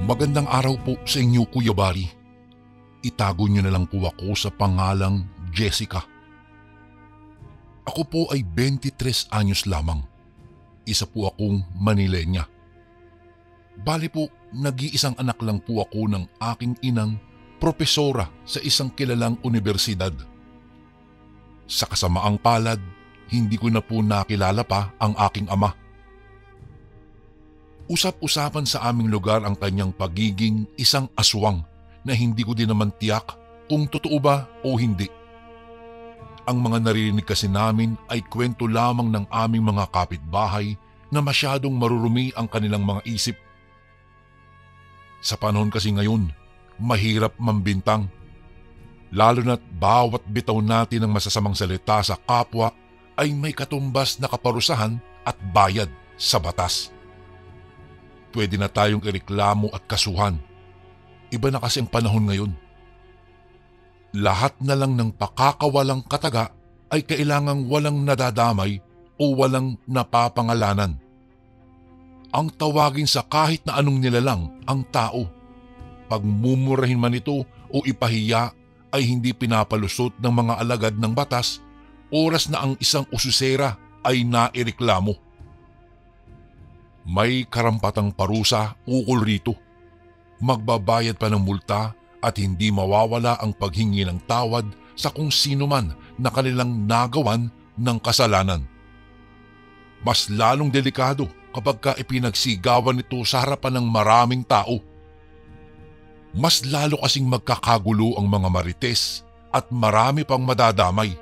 Magandang araw po sa inyo, Kuya Bari. Itago niyo na lang po ako sa pangalang Jessica. Ako po ay 23 anyos lamang. Isa po akong Manilenya. Bali po, nag-iisang anak lang po ako ng aking inang propesora sa isang kilalang universidad. Sa kasamaang palad, hindi ko na po nakilala pa ang aking ama. Usap-usapan sa aming lugar ang kanyang pagiging isang aswang na hindi ko din naman tiyak kung totoo ba o hindi. Ang mga naririnig kasi namin ay kwento lamang ng aming mga kapitbahay na masyadong marurumi ang kanilang mga isip. Sa panahon kasi ngayon, mahirap mambintang. Lalo na't bawat bitaw natin ng masasamang salita sa kapwa ay may katumbas na kaparusahan at bayad sa batas. Pwede na tayong ireklamo at kasuhan. Iba na kasi ang panahon ngayon. Lahat na lang ng pakakawalang kataga ay kailangang walang nadadamay o walang napapangalanan. Ang tawagin sa kahit na anong nilalang ang tao. Pagmumurahin man ito o ipahiya ay hindi pinapalusot ng mga alagad ng batas oras na ang isang ususera ay naireklamo. May karampatang parusa ukol rito. Magbabayad pa ng multa at hindi mawawala ang paghingi ng tawad sa kung sino man na kanilang nagawan ng kasalanan. Mas lalong delikado kapag ka ipinagsigawan ito sa harapan ng maraming tao. Mas lalo kasing magkakagulo ang mga marites at marami pang madadamay.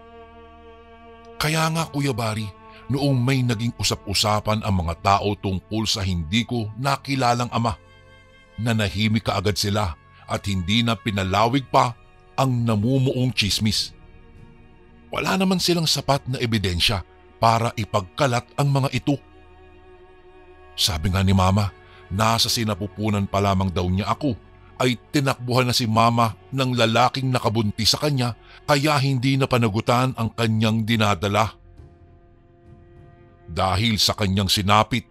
Kaya nga, Kuya Bari, noong may naging usap-usapan ang mga tao tungkol sa hindi ko nakilalang ama, nanahimik kaagad sila at hindi na pinalawig pa ang namumuong tsismis. Wala naman silang sapat na ebidensya para ipagkalat ang mga ito. Sabi nga ni Mama, nasa sinapupunan pa lamang daw niya ako ay tinakbuhan na si Mama ng lalaking nakabuntis sa kanya kaya hindi na panagutan ang kanyang dinadala. Dahil sa kanyang sinapit,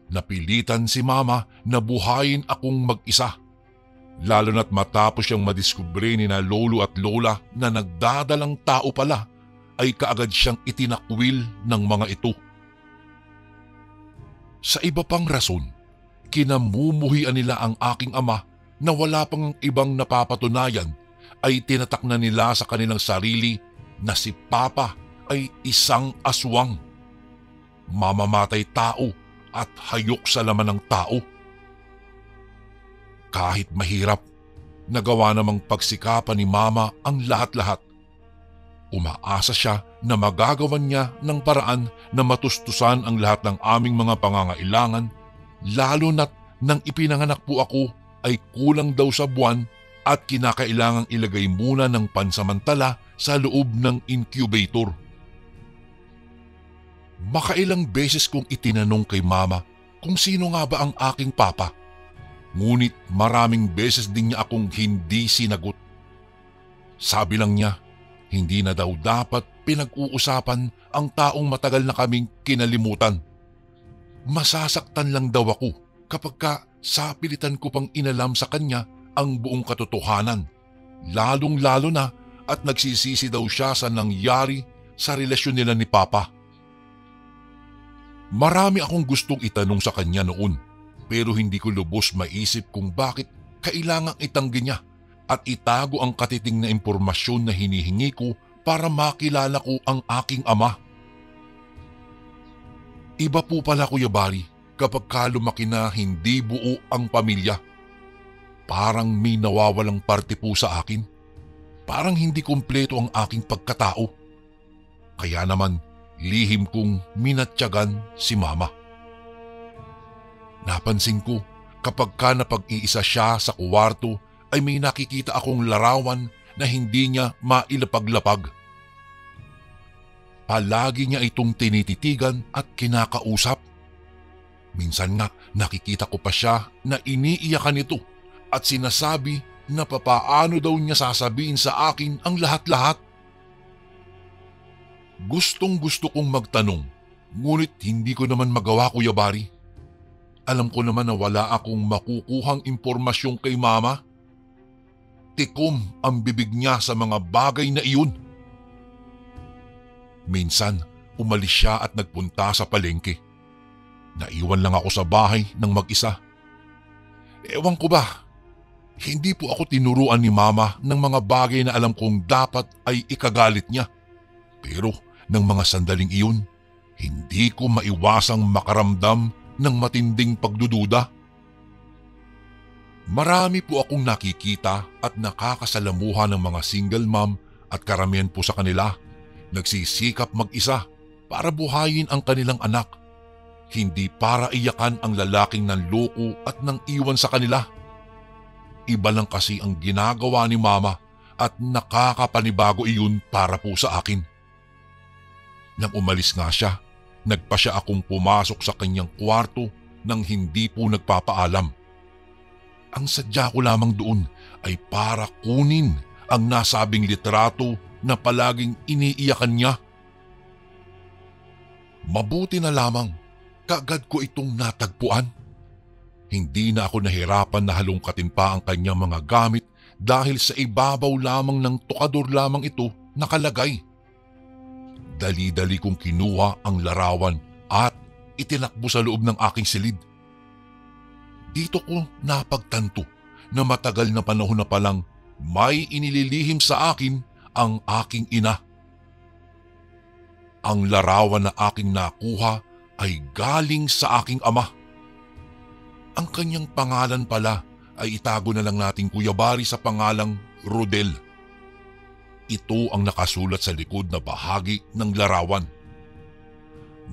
napilitan si Mama na buhayin akong mag-isa. Lalo na't matapos siyang madiskubre ni na lolo at lola na nagdadalang tao pala, ay kaagad siyang itinakwil ng mga ito. Sa iba pang rason, kinamumuhian nila ang aking ama na wala pang ibang napapatunayan ay tinatak na nila sa kanilang sarili na si Papa ay isang aswang. Mamamatay tao at hayok sa laman ng tao. Kahit mahirap, nagawa namang pagsikapan ni Mama ang lahat-lahat. Umaasa siya na magagawan niya ng paraan na matustusan ang lahat ng aming mga pangangailangan, lalo na't nang ipinanganak po ako ay kulang daw sa buwan at kinakailangang ilagay muna ng pansamantala sa loob ng incubator. Makailang beses kong itinanong kay Mama kung sino nga ba ang aking papa. Ngunit maraming beses din niya akong hindi sinagot. Sabi lang niya, hindi na daw dapat pinag-uusapan ang taong matagal na kaming kinalimutan. Masasaktan lang daw ako kapag sapilitan ko pang inalam sa kanya ang buong katotohanan. Lalong-lalo na at nagsisisi daw siya sa nangyari sa relasyon nila ni Papa. Marami akong gustong itanong sa kanya noon pero hindi ko lubos maisip kung bakit kailangang itanggi niya at itago ang katiting na impormasyon na hinihingi ko para makilala ko ang aking ama. Iba po pala, Kuya Bari, kapag lumaki na hindi buo ang pamilya. Parang may nawawalang parte po sa akin. Parang hindi kumpleto ang aking pagkatao. Kaya naman, lihim kong minatyagan si Mama. Napansin ko kapag napag-iisa siya sa kuwarto ay may nakikita akong larawan na hindi niya mailapaglapag. Palagi niya itong tinititigan at kinakausap. Minsan nga nakikita ko pa siya na iniiyakan ito at sinasabi na papaano daw niya sasabihin sa akin ang lahat-lahat. Gustong-gusto kong magtanong, ngunit hindi ko naman magawa, Kuya Bari. Alam ko naman na wala akong makukuhang impormasyon kay Mama. Tikom ang bibig niya sa mga bagay na iyon. Minsan, umalis siya at nagpunta sa palengke. Naiwan lang ako sa bahay ng mag-isa. Ewan ko ba, hindi po ako tinuruan ni Mama ng mga bagay na alam kong dapat ay ikagalit niya. Pero ng mga sandaling iyon, hindi ko maiwasang makaramdam ng matinding pagdududa. Marami po akong nakikita at nakakasalamuha ng mga single mom at karamihan po sa kanila nagsisikap mag-isa para buhayin ang kanilang anak, hindi para iyakan ang lalaking nanloko at nang iwan sa kanila. Iba lang kasi ang ginagawa ni Mama at nakakapanibago iyon para po sa akin. Nang umalis nga siya, nagpa siya akong pumasok sa kanyang kwarto nang hindi po nagpapaalam. Ang sadya ko lamang doon ay para kunin ang nasabing litrato na palaging iniiyakan niya. Mabuti na lamang kaagad ko itong natagpuan. Hindi na ako nahirapan na halongkatin pa ang kanyang mga gamit dahil sa ibabaw lamang ng tukador lamang ito nakalagay. Dali-dali kong kinuha ang larawan at itinakbo sa loob ng aking silid. Dito ko napagtanto na matagal na panahon na palang may inililihim sa akin ang aking ina. Ang larawan na aking nakuha ay galing sa aking ama. Ang kanyang pangalan pala ay itago na lang nating Kuya Bari sa pangalang Rodel. Ito ang nakasulat sa likod na bahagi ng larawan.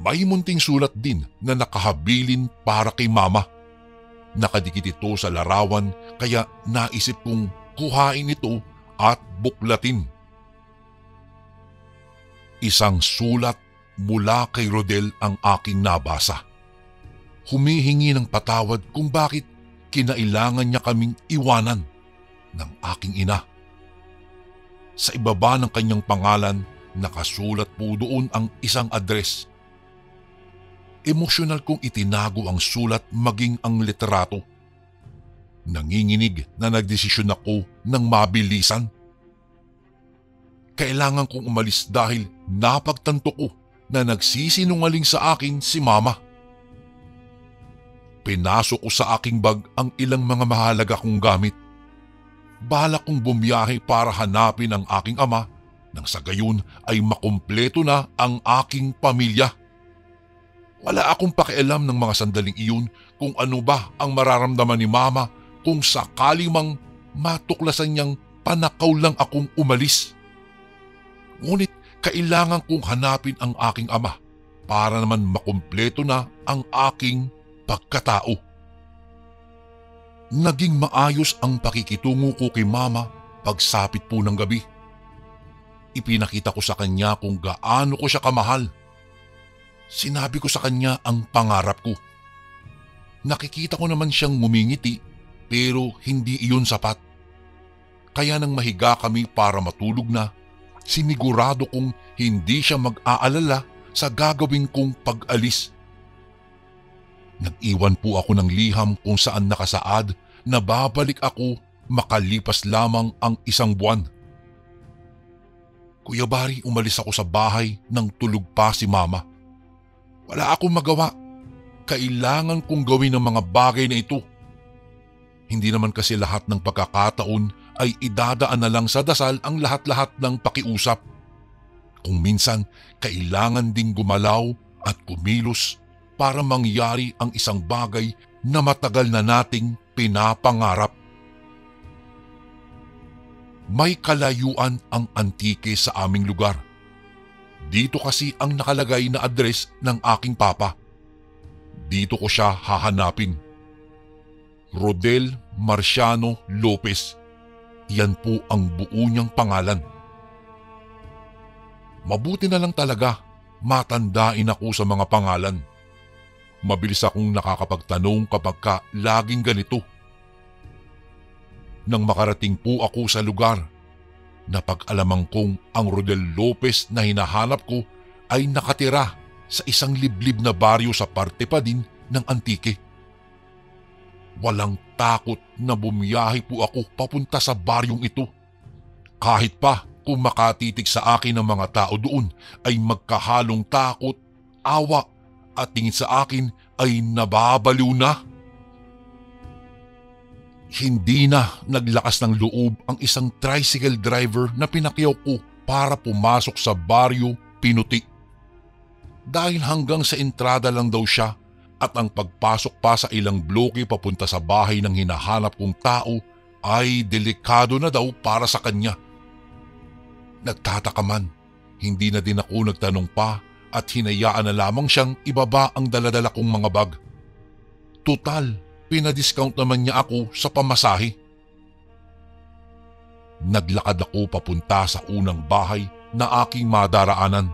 May munting sulat din na nakahabilin para kay Mama. Nakadikit ito sa larawan kaya naisip kong kuhain ito at buklatin. Isang sulat mula kay Rodel ang aking nabasa. Humihingi ng patawad kung bakit kinailangan niya kaming iwanan ng aking ina. Sa ibaba ng kanyang pangalan, nakasulat po doon ang isang address. Emosyonal kong itinago ang sulat maging ang litrato. Nanginginig na nagdesisyon ako ng mabilisan. Kailangan kong umalis dahil napagtanto ko na nagsisinungaling sa akin si Mama. Pinasok ko sa aking bag ang ilang mga mahalaga kong gamit. Balak kong bumiyahe para hanapin ang aking ama nang sa gayon ay makumpleto na ang aking pamilya. Wala akong pakialam ng mga sandaling iyon kung ano ba ang mararamdaman ni Mama kung sakali mang matuklasan niyang panakaw lang akong umalis. Ngunit kailangan kong hanapin ang aking ama para naman makumpleto na ang aking pagkatao. Naging maayos ang pakikitungo ko kay Mama pagsapit po ng gabi. Ipinakita ko sa kanya kung gaano ko siya kamahal. Sinabi ko sa kanya ang pangarap ko. Nakikita ko naman siyang ngumingiti pero hindi iyon sapat. Kaya nang mahiga kami para matulog na, sinigurado kong hindi siya mag-aalala sa gagawin kong pag-alis. Nag-iwan po ako ng liham kung saan nakasaad na babalik ako makalipas lamang ang 1 buwan. Kuya Bari, umalis ako sa bahay nang tulog pa si Mama. Wala akong magawa. Kailangan kong gawin ang mga bagay na ito. Hindi naman kasi lahat ng pagkakataon ay idadaan na lang sa dasal ang lahat-lahat ng pakiusap. Kung minsan, kailangan ding gumalaw at kumilos para mangyari ang isang bagay na matagal na nating pinapangarap. May kalayuan ang Antique sa aming lugar. Dito kasi ang nakalagay na address ng aking papa. Dito ko siya hahanapin. Rodel Marciano Lopez. Yan po ang buo niyang pangalan. Mabuti na lang talaga, matandain ako sa mga pangalan. Mabilis akong nakakapagtanong kapag laging ganito. Nang makarating po ako sa lugar, napag-alamang kong ang Rodel Lopez na hinahanap ko ay nakatira sa isang liblib na baryo sa parte pa din ng Antique. walang takot na bumiyahe po ako papunta sa baryong ito. Kahit pa kung makatitig sa akin ng mga tao doon ay magkahalong takot, awa at tingin sa akin ay nababaliw na. Hindi na naglakas ng loob ang isang tricycle driver na pinakyaw ko para pumasok sa baryo Pinuti. Dahil hanggang sa entrada lang daw siya at ang pagpasok pa sa ilang bloke papunta sa bahay ng hinahanap kong tao ay delikado na daw para sa kanya. Nagtataka man, hindi na din ako nagtanong pa at hinayaan na lamang siyang ibaba ang daladala kong mga bag. Total, pinadiscount naman niya ako sa pamasahe. Naglakad ako papunta sa unang bahay na aking madaraanan.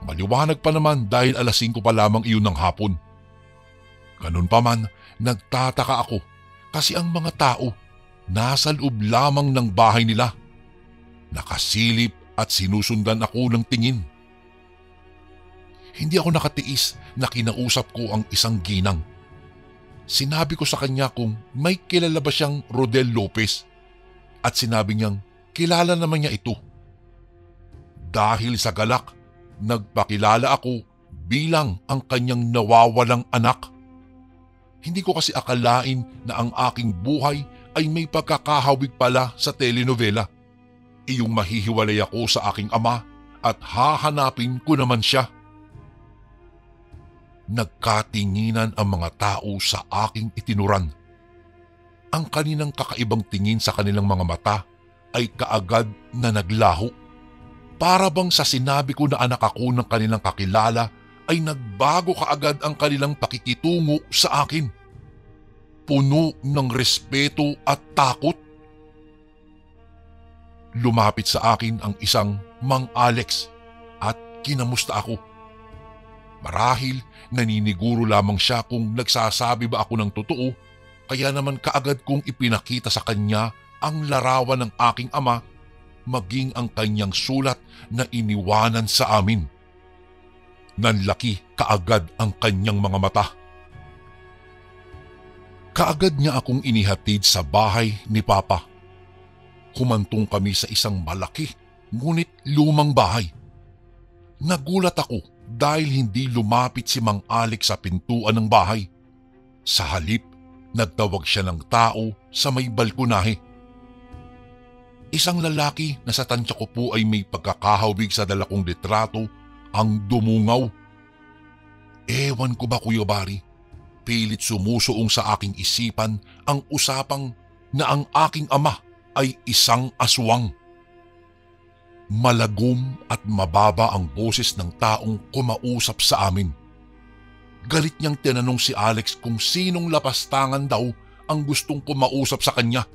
Maliwanag pa naman dahil 5:00 pa lamang iyon ng hapon. Ganun pa man, nagtataka ako kasi ang mga tao nasa loob lamang ng bahay nila. Nakasilip at sinusundan ako ng tingin. Hindi ako nakatiis na kinausap ko ang isang ginang. Sinabi ko sa kanya kung may kilala ba siyang Rodel Lopez at sinabi niyang kilala naman niya ito. Dahil sa galak, nagpakilala ako bilang ang kanyang nawawalang anak. Hindi ko kasi akalain na ang aking buhay ay may pagkakahawig pala sa telenovela. Iyong mahihiwalay ako sa aking ama at hahanapin ko naman siya. Nagkatinginan ang mga tao sa aking itinuran. Ang kaninang kakaibang tingin sa kanilang mga mata ay kaagad na naglaho. Para bang sa sinabi ko na anak ako ng kanilang kakilala ay nagbago kaagad ang kanilang pakikitungo sa akin. Puno ng respeto at takot. Lumapit sa akin ang isang Mang Alex at kinamusta ako. Marahil naniniguro lamang siya kung nagsasabi ba ako ng totoo, kaya naman kaagad kong ipinakita sa kanya ang larawan ng aking ama maging ang kanyang sulat na iniwanan sa amin. Nanlaki kaagad ang kanyang mga mata. Kaagad niya akong inihatid sa bahay ni Papa. Humantong kami sa isang malaki ngunit lumang bahay. Nagulat ako dahil hindi lumapit si Mang Alex sa pintuan ng bahay. Sa halip, nagtawag siya ng tao sa may balkonahe. Isang lalaki na sa tansya ko po ay may pagkakahawig sa dala kong litrato ang dumungaw. Ewan ko ba Kuya Bari, pilit sumusuong sa aking isipan ang usapang na ang aking ama ay isang aswang. Malagom at mababa ang boses ng taong kumausap sa amin. Galit niyang tinanong si Alex kung sinong lapastangan daw ang gustong kumausap sa kanya.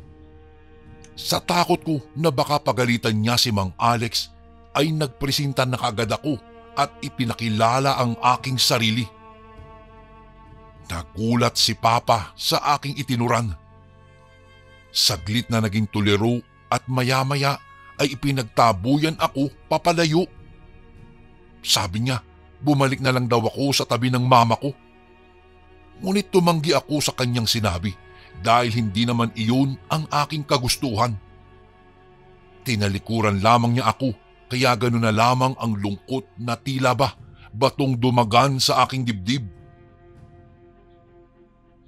Sa takot ko na baka pagalitan niya si Mang Alex ay nagpresenta na kaagad ako at ipinakilala ang aking sarili. Nagulat si Papa sa aking itinuran. Saglit na naging tuliro at maya-maya ay ipinagtabuyan ako papalayo. Sabi niya, bumalik na lang daw ako sa tabi ng mama ko. Ngunit tumanggi ako sa kanyang sinabi dahil hindi naman iyon ang aking kagustuhan. Tinalikuran lamang niya ako kaya gano'n na lamang ang lungkot na tila ba batong dumagan sa aking dibdib.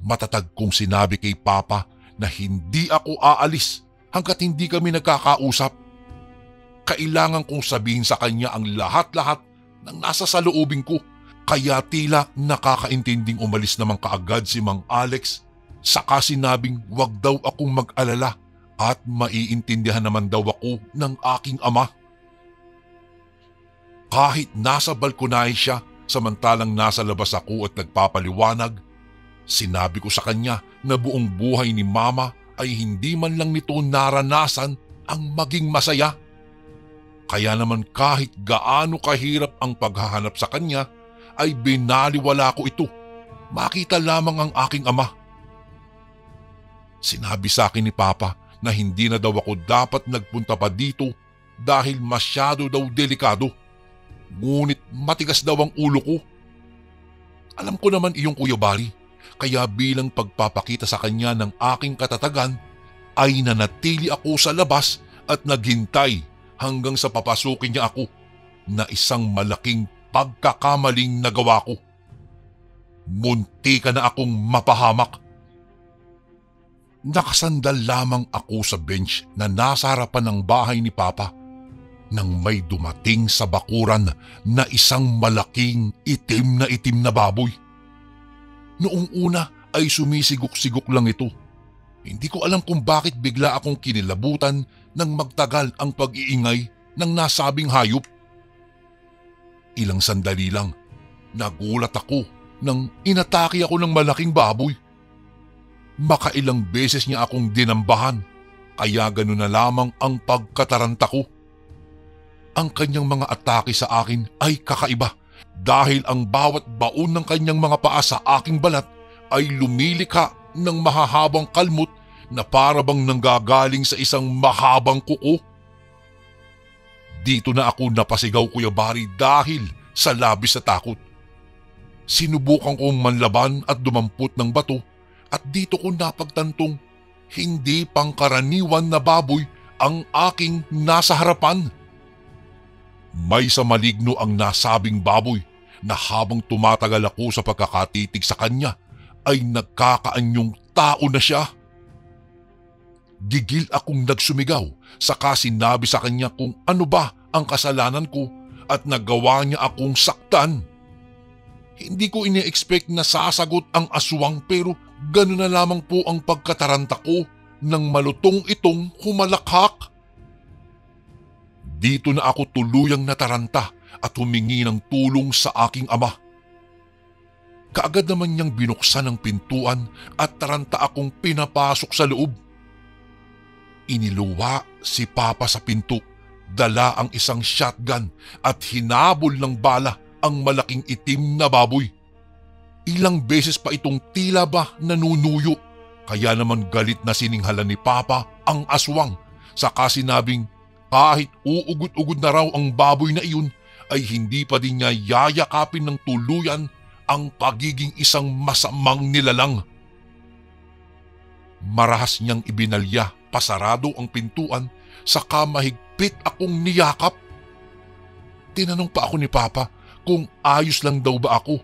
Matatag kong sinabi kay Papa na hindi ako aalis hanggat hindi kami nagkakausap. Kailangan kong sabihin sa kanya ang lahat-lahat ng nasa saloobin ko, kaya tila nakakaintinding umalis naman kaagad si Mang Alex, saka sinabing wag daw akong mag-alala at maiintindihan naman daw ako ng aking ama. Kahit nasa balkonahe siya samantalang nasa labas ako at nagpapaliwanag, sinabi ko sa kanya na buong buhay ni Mama ay hindi man lang nito naranasan ang maging masaya. Kaya naman kahit gaano kahirap ang paghahanap sa kanya, ay binaliwala ko ito. Makita lamang ang aking ama. Sinabi sa akin ni Papa na hindi na daw ako dapat nagpunta pa dito dahil masyado daw delikado. Ngunit matigas daw ang ulo ko. Alam ko naman iyong Kuya Bari, kaya bilang pagpapakita sa kanya ng aking katatagan ay nanatili ako sa labas at naghintay hanggang sa papasukin niya ako na isang malaking pagkakamaling nagawa ko. Munti ka na akong mapahamak. Nakasandal lamang ako sa bench na nasa harapan ng bahay ni Papa nang may dumating sa bakuran na isang malaking itim na baboy. Noong una ay sumisigok-sigok lang ito. Hindi ko alam kung bakit bigla akong kinilabutan nang magtagal ang pag-iingay ng nasabing hayop. Ilang sandali lang, nagulat ako nang inatake ako ng malaking baboy. Makailang beses niya akong dinambahan, kaya gano'n na lamang ang pagkataranta ko. Ang kanyang mga atake sa akin ay kakaiba dahil ang bawat baon ng kanyang mga paa sa aking balat ay lumilika ng mahahabang kalmot na para bang nanggagaling sa isang mahabang kuko. Dito na ako napasigaw, Kuya Bari, dahil sa labis na takot. Sinubukan kong manlaban at dumampot ng bato at dito ko napagtantong hindi pangkaraniwan na baboy ang aking nasa harapan. May sa maligno ang nasabing baboy na habang tumatagal ako sa pagkakatitig sa kanya ay nagkakaanyong tao na siya. Gigil akong nagsumigaw saka sinabi sa kanya kung ano ba ang kasalanan ko at nagawa niya akong saktan. Hindi ko ini-expect na sasagot ang aswang pero gano'n na lamang po ang pagkataranta ko nang malutong itong humalakhak. Dito na ako tuluyang nataranta at humingi ng tulong sa aking ama. Kaagad naman niyang binuksan ang pintuan at taranta akong pinapasok sa loob. Iniluwa si Papa sa pinto, dala ang isang shotgun at hinabol ng bala ang malaking itim na baboy. Ilang beses pa itong tila ba nanunuyo, kaya naman galit na sininghalan ni Papa ang aswang saka sinabing kahit uugod-ugod na raw ang baboy na iyon ay hindi pa din niya yayakapin ng tuluyan ang pagiging isang masamang nilalang. Marahas niyang ibinalya pasarado ang pintuan saka mahigpit akong niyakap. Tinanong pa ako ni Papa kung ayos lang daw ba ako,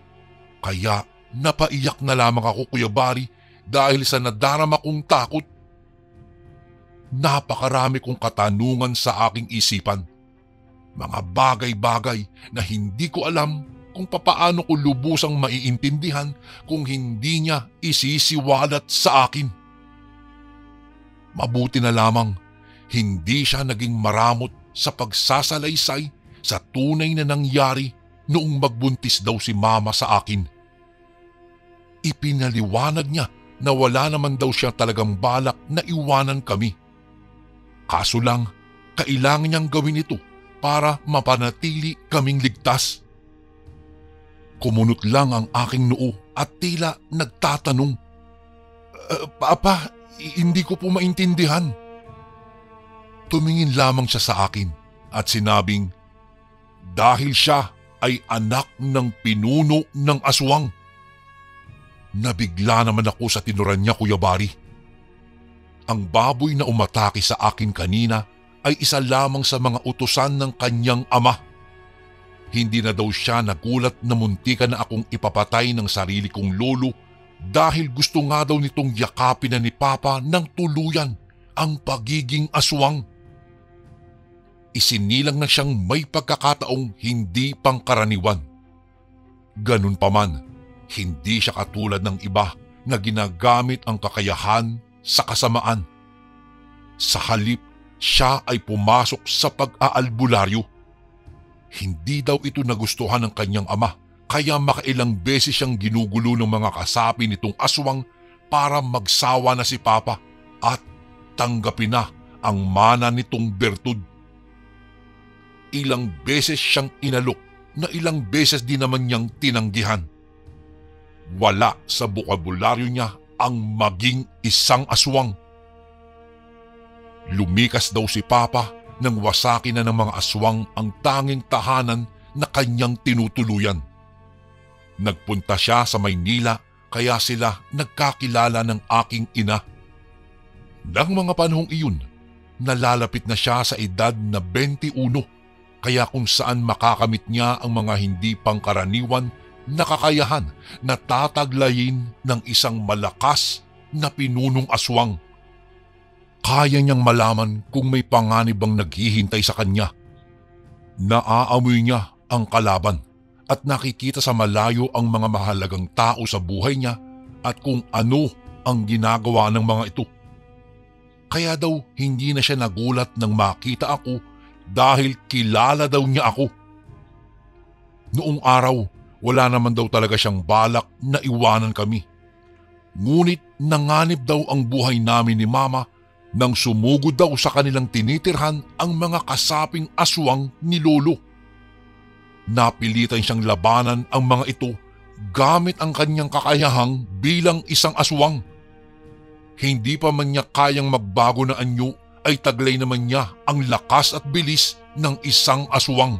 kaya napaiyak na lamang ako, Kuya Bari, dahil sa nadarama kong takot. Napakarami kong katanungan sa aking isipan. Mga bagay-bagay na hindi ko alam kung papaano ko lubusang maiintindihan kung hindi niya isisiwalat sa akin. Mabuti na lamang hindi siya naging maramot sa pagsasalaysay sa tunay na nangyari noong magbuntis daw si Mama sa akin. Ipinaliwanag niya na wala naman daw siya talagang balak na iwanan kami. Kaso lang, kailangan niyang gawin ito para mapanatili kaming ligtas. Kumunot lang ang aking noo at tila nagtatanong, Papa, hindi ko po maintindihan. Tumingin lamang siya sa akin at sinabing, dahil siya ay anak ng pinuno ng aswang. Nabigla naman ako sa tinuran niya, Kuya Bari. Ang baboy na umatake sa akin kanina ay isa lamang sa mga utusan ng kanyang ama. Hindi na daw siya nagulat na muntikan na akong ipapatay ng sarili kong lolo dahil gusto nga daw nitong yakapin na ni Papa ng tuluyan ang pagiging aswang. Isinilang na siyang may pagkakataong hindi pangkaraniwan. Ganun pa man, hindi siya katulad ng iba na ginagamit ang kakayahan sa kasamaan. Sa halip, siya ay pumasok sa pag-aalbularyo. Hindi daw ito nagustuhan ng kanyang ama, kaya makailang beses siyang ginugulo ng mga kasapi nitong aswang para magsawa na si Papa at tanggapin na ang mana nitong bertud. Ilang beses siyang inalok na ilang beses din naman niyang tinanggihan. Wala sa bokabularyo niya ang maging isang aswang. Lumikas daw si Papa nang wasakin na ng mga aswang ang tanging tahanan na kanyang tinutuluyan. Nagpunta siya sa Maynila kaya sila nagkakilala ng aking ina. Nang mga panahong iyon, nalalapit na siya sa edad na 21, kaya kung saan makakamit niya ang mga hindi pangkaraniwan na kakayahan na tataglayin ng isang malakas na pinunong aswang. Kaya niyang malaman kung may panganib bang naghihintay sa kanya. Naaamoy niya ang kalaban at nakikita sa malayo ang mga mahalagang tao sa buhay niya at kung ano ang ginagawa ng mga ito. Kaya daw hindi na siya nagulat nang makita ako dahil kilala daw niya ako. Noong araw, wala naman daw talaga siyang balak na iwanan kami. Ngunit nanganib daw ang buhay namin ni Mama nang sumugod daw sa kanilang tinitirhan ang mga kasaping aswang ni Lolo. Napilitan siyang labanan ang mga ito gamit ang kanyang kakayahang bilang isang aswang. Hindi pa man niya kayang magbago na anyo ay taglay naman niya ang lakas at bilis ng isang aswang.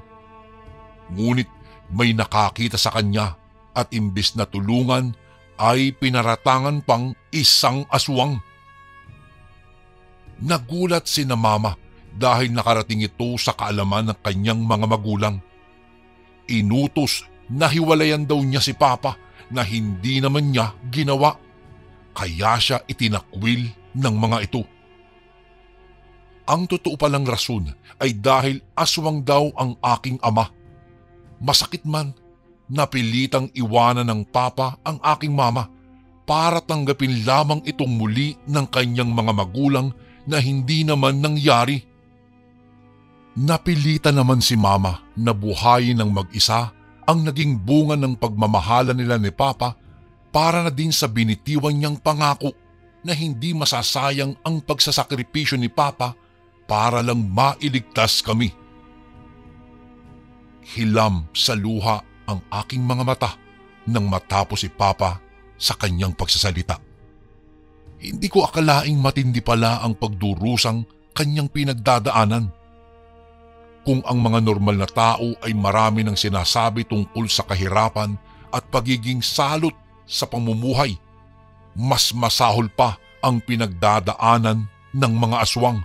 Ngunit may nakakita sa kanya at imbis na tulungan ay pinaratangan pang isang aswang. Nagulat si na Mama dahil nakarating ito sa kaalaman ng kanyang mga magulang. Inutos na hiwalayan daw niya si Papa na hindi naman niya ginawa. Kaya siya itinakwil ng mga ito. Ang totoo palang rason ay dahil aswang daw ang aking ama. Masakit man, napilitang iwanan ng Papa ang aking mama para tanggapin lamang itong muli ng kanyang mga magulang na hindi naman nangyari. Napilitan naman si Mama na buhayin ng mag-isa ang naging bunga ng pagmamahala nila ni Papa para na din sa binitiwan niyang pangako na hindi masasayang ang pagsasakripisyo ni Papa para lang mailigtas kami. Hilam sa luha ang aking mga mata nang matapos si Papa sa kanyang pagsasalita. Hindi ko akalaing matindi pala ang pagdurusang kanyang pinagdadaanan. Kung ang mga normal na tao ay marami ng sinasabi tungkol sa kahirapan at pagiging salot sa pamumuhay, mas masahol pa ang pinagdadaanan ng mga aswang.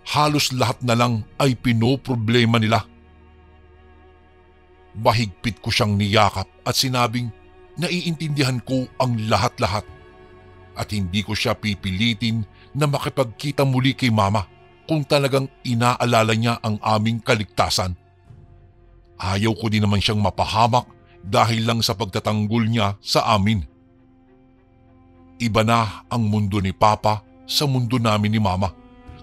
Halos lahat na lang ay pinoproblema nila. Mahigpit ko siyang niyakap at sinabing naiintindihan ko ang lahat-lahat at hindi ko siya pipilitin na makipagkita muli kay Mama kung talagang inaalala niya ang aming kaligtasan. Ayaw ko din naman siyang mapahamak dahil lang sa pagtatanggol niya sa amin. Iba na ang mundo ni Papa sa mundo namin ni Mama,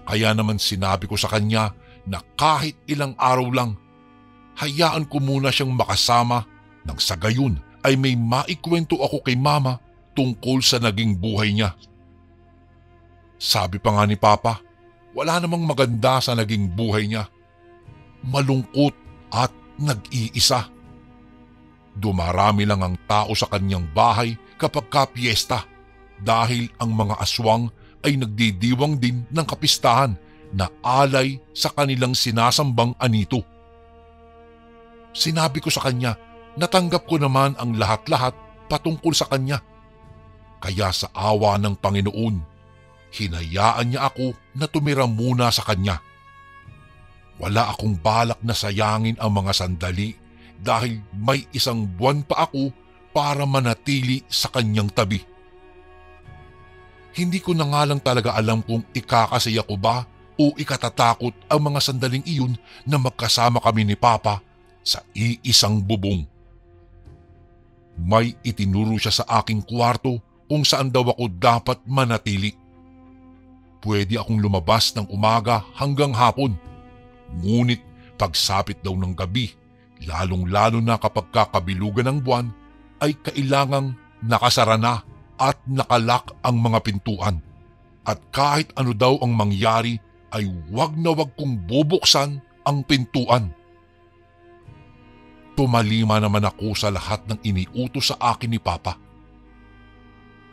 kaya naman sinabi ko sa kanya na kahit ilang araw lang, hayaan ko muna siyang makasama nang sa gayon ay may maikwento ako kay Mama tungkol sa naging buhay niya. Sabi pa nga ni Papa, wala namang maganda sa naging buhay niya. Malungkot at nag-iisa. Dumarami lang ang tao sa kanyang bahay kapag ka-piyesta dahil ang mga aswang ay nagdidiwang din ng kapistahan na alay sa kanilang sinasambang anito. Sinabi ko sa kanya na tanggap ko naman ang lahat-lahat patungkol sa kanya. Kaya sa awa ng Panginoon, hinayaan niya ako na tumira muna sa kanya. Wala akong balak na sayangin ang mga sandali dahil may isang buwan pa ako para manatili sa kanyang tabi. Hindi ko na nga lang talaga alam kung ikakasaya ko ba o ikatatakot ang mga sandaling iyon na magkasama kami ni Papa sa iisang bubong. May itinuro siya sa aking kwarto kung saan daw ako dapat manatili. Pwede akong lumabas ng umaga hanggang hapon. Ngunit pagsapit daw ng gabi, lalong-lalo na kapag kakabilugan ng buwan, ay kailangang nakasara na at nakalak ang mga pintuan. At kahit ano daw ang mangyari ay wag na wag kong bubuksan ang pintuan. Tumalima naman ako sa lahat ng iniutos sa akin ni Papa.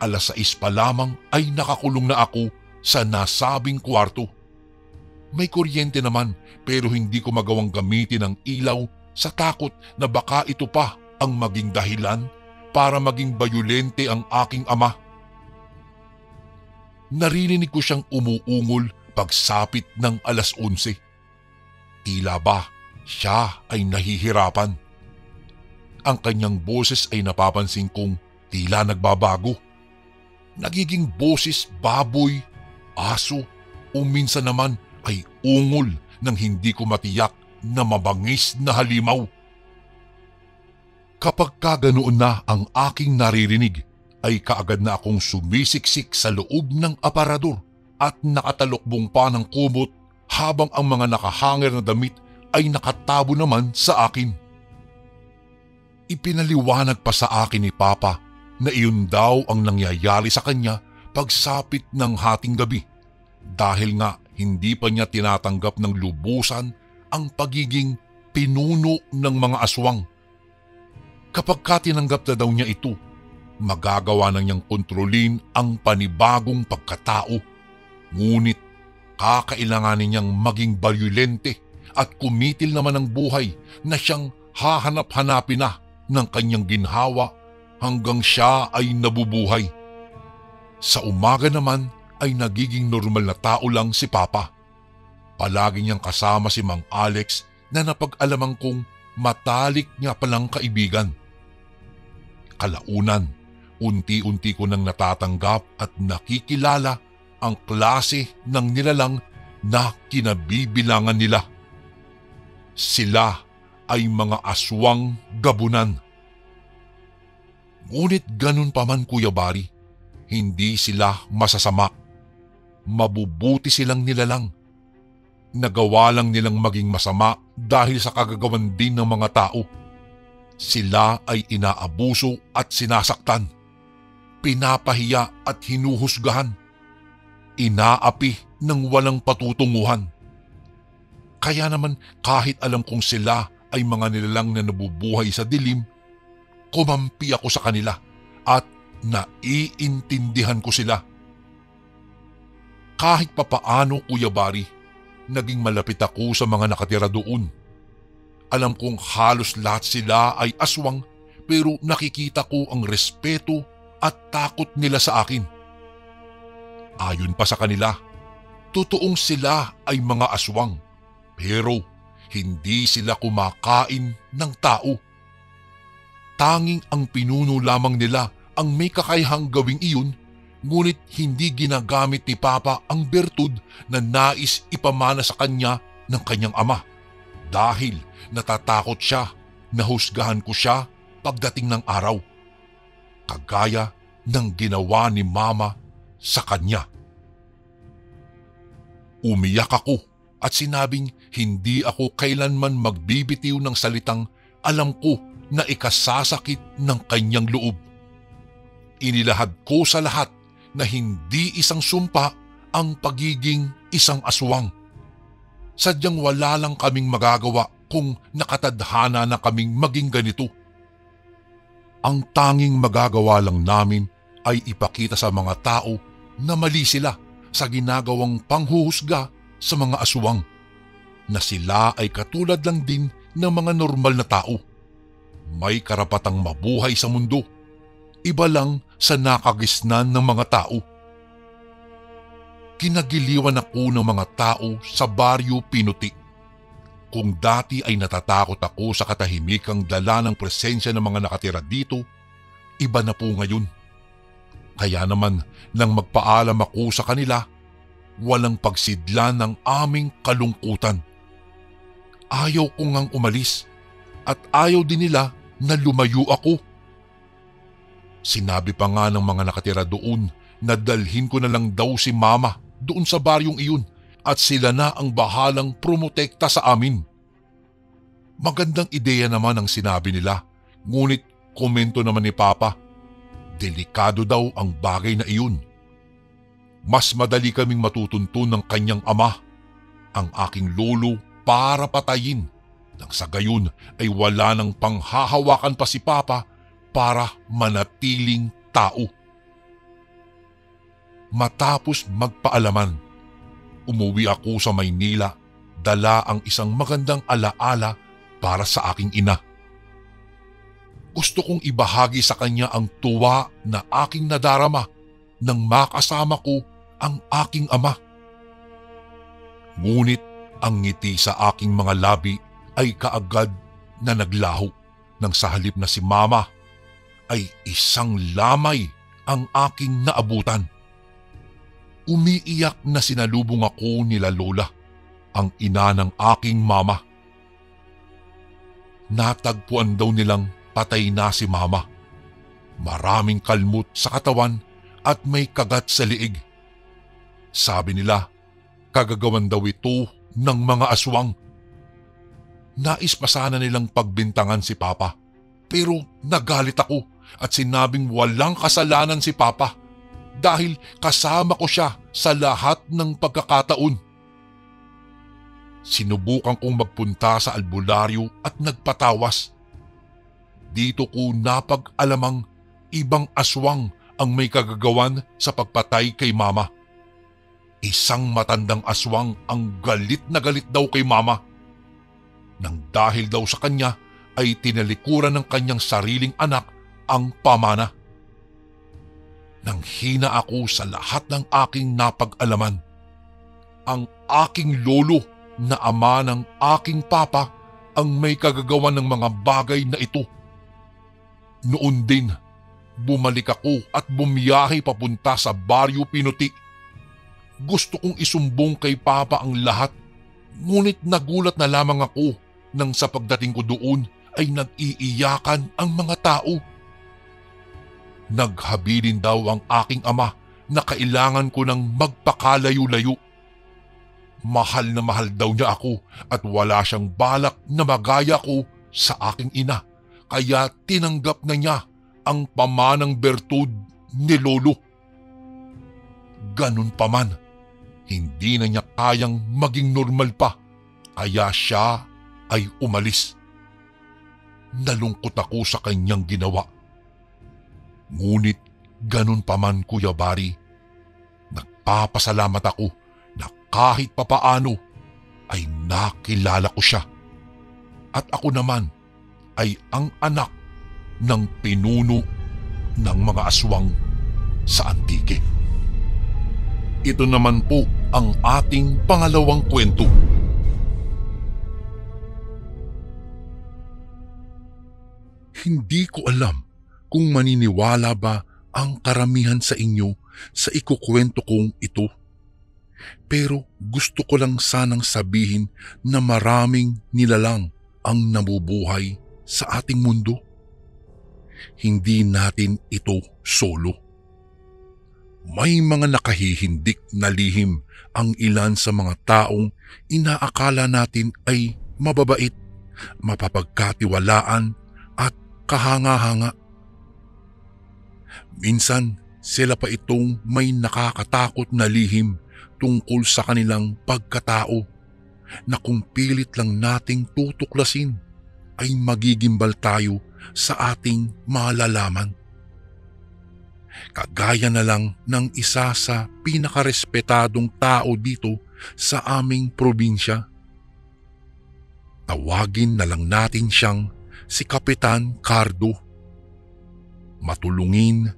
6:00 pa lamang ay nakakulong na ako sa nasabing kwarto. May kuryente naman pero hindi ko magawang gamitin ang ilaw sa takot na baka ito pa ang maging dahilan para maging bayolente ang aking ama. Narinig ko siyang umuungol pagsapit ng 11:00. Tila ba siya ay nahihirapan. Ang kanyang boses ay napapansin kong tila nagbabago. Nagiging boses baboy, aso o minsan naman ay ungol nang hindi ko matiyak na mabangis na halimaw. Kapag kaganoon na ang aking naririnig, ay kaagad na akong sumisiksik sa loob ng aparador at nakatalokbong pa ng kumot habang ang mga nakahanger na damit ay nakatabo naman sa akin. Ipinaliwanag pa sa akin ni Papa na iyon daw ang nangyayari sa kanya pagsapit ng hating gabi dahil nga hindi pa niya tinatanggap ng lubusan ang pagiging pinuno ng mga aswang. Kapag tinanggap na daw niya ito, magagawa na niyang kontrolin ang panibagong pagkatao. Ngunit kakailanganin niyang maging bayolente at kumitil naman ang buhay na siyang hahanap-hanapin na ng kanyang ginhawa hanggang siya ay nabubuhay. Sa umaga naman ay nagiging normal na tao lang si Papa. Palagi niyang kasama si Mang Alex na napag-alaman kong matalik niya palang kaibigan. Kalaunan, unti-unti ko nang natatanggap at nakikilala ang klase ng nilalang na kinabibilangan nila. Sila ay mga aswang gabunan. Ngunit ganun pa man, Kuya Bari, hindi sila masasama. Mabubuti silang nilalang. Nagawa lang nilang maging masama dahil sa kagagawan din ng mga tao. Sila ay inaabuso at sinasaktan. Pinapahiya at hinuhusgahan. Inaapi ng walang patutunguhan. Kaya naman kahit alam kong sila ay mga nilalang na nabubuhay sa dilim, kumampi ako sa kanila at naiintindihan ko sila. Kahit papaano, Kuya Bari, naging malapit ako sa mga nakatira doon. Alam kong halos lahat sila ay aswang pero nakikita ko ang respeto at takot nila sa akin. Ayon pa sa kanila, totoong sila ay mga aswang pero hindi sila kumakain ng tao. Tanging ang pinuno lamang nila ang may kakayahang gawing iyon, ngunit hindi ginagamit ni Papa ang bertud na nais ipamana sa kanya ng kanyang ama dahil natatakot siya na husgahan ko siya pagdating ng araw, kagaya ng ginawa ni Mama sa kanya. Umiyak ako at sinabing hindi ako kailanman magbibitiw ng salitang alam ko na ikasasakit ng kanyang loob. Inilahad ko sa lahat na hindi isang sumpa ang pagiging isang aswang. Sadyang wala lang kaming magagawa kung nakatadhana na kaming maging ganito. Ang tanging magagawa lang namin ay ipakita sa mga tao na mali sila sa ginagawang panghuhusga sa mga aswang, na sila ay katulad lang din ng mga normal na tao. May karapatang mabuhay sa mundo, iba lang sa nakagisnan ng mga tao. Kinagiliwan ako ng mga tao sa Baryo Pinuti. Kung dati ay natatakot ako sa katahimikang dala ng presensya ng mga nakatira dito, iba na po ngayon. Kaya naman nang magpaalam ako sa kanila, walang pagsidlan ng aming kalungkutan. Ayaw ko ngang umalis at ayaw din nila na lumayo ako. Sinabi pa nga ng mga nakatira doon na dalhin ko na lang daw si Mama doon sa baryong iyon at sila na ang bahalang promotekta sa amin. Magandang ideya naman ang sinabi nila, ngunit komento naman ni Papa, delikado daw ang bagay na iyon. Mas madali kaming matutuntun ng kanyang ama, ang aking lolo, para patayin, nang sa gayon ay wala nang panghahawakan pa si Papa para manatiling tao. Matapos magpaalaman, umuwi ako sa Maynila, dala ang isang magandang alaala para sa aking ina. Gusto kong ibahagi sa kanya ang tuwa na aking nadarama nang makasama ko ang aking ama. Ngunit ang ngiti sa aking mga labi ay kaagad na naglaho nang sa halip na si Mama ay isang lamay ang aking naabutan. Umiiyak na sinalubong ako nila Lola, ang ina ng aking mama. Natagpuan daw nilang patay na si Mama. Maraming kalmot sa katawan at may kagat sa liig. Sabi nila, kagagawan daw ito ng mga aswang. Nais pa sana nilang pagbintangan si Papa, pero nagalit ako at sinabing walang kasalanan si Papa dahil kasama ko siya sa lahat ng pagkakataon. Sinubukan kong magpunta sa albularyo at nagpatawas. Dito ko napag-alamang ibang aswang ang may kagagawan sa pagpatay kay Mama. Isang matandang aswang ang galit na galit daw kay Mama. Nang dahil daw sa kanya ay tinalikuran ng kanyang sariling anak ang pamana. Nang hina ako sa lahat ng aking napag-alaman, ang aking lolo na ama ng aking papa ang may kagagawan ng mga bagay na ito. Noon din, bumalik ako at bumiyahe papunta sa Baryo Pinuti. Gusto kong isumbong kay Papa ang lahat, ngunit nagulat na lamang ako nang sa pagdating ko doon ay nag-iiyakan ang mga tao. Naghabilin daw ang aking ama na kailangan ko ng magpakalayo-layo. Mahal na mahal daw niya ako at wala siyang balak na magaya ko sa aking ina, kaya tinanggap na niya ang pamanang bertud ni Lolo. Ganun pa man, hindi na niya kayang maging normal pa, kaya siya ay umalis. Nalungkot ako sa kanyang ginawa. Ngunit ganun pa man, Kuya Bari, nagpapasalamat ako na kahit papaano ay nakilala ko siya. At ako naman ay ang anak ng pinuno ng mga aswang sa Antique. Ito naman po ang ating pangalawang kwento. Hindi ko alam kung maniniwala ba ang karamihan sa inyo sa ikukwento kong ito. Pero gusto ko lang sanang sabihin na maraming nilalang ang nabubuhay sa ating mundo. Hindi natin ito solo. May mga nakahihindik na lihim ang ilan sa mga taong inaakala natin ay mababait, mapapagkatiwalaan at kahanga-hanga. Minsan sila pa itong may nakakatakot na lihim tungkol sa kanilang pagkatao na kung pilit lang nating tutuklasin ay magigimbal tayo sa ating malalaman. Kagaya na lang ng isa sa pinakarespetadong tao dito sa aming probinsya. Tawagin na lang natin siyang si Kapitan Cardo. Matulungin,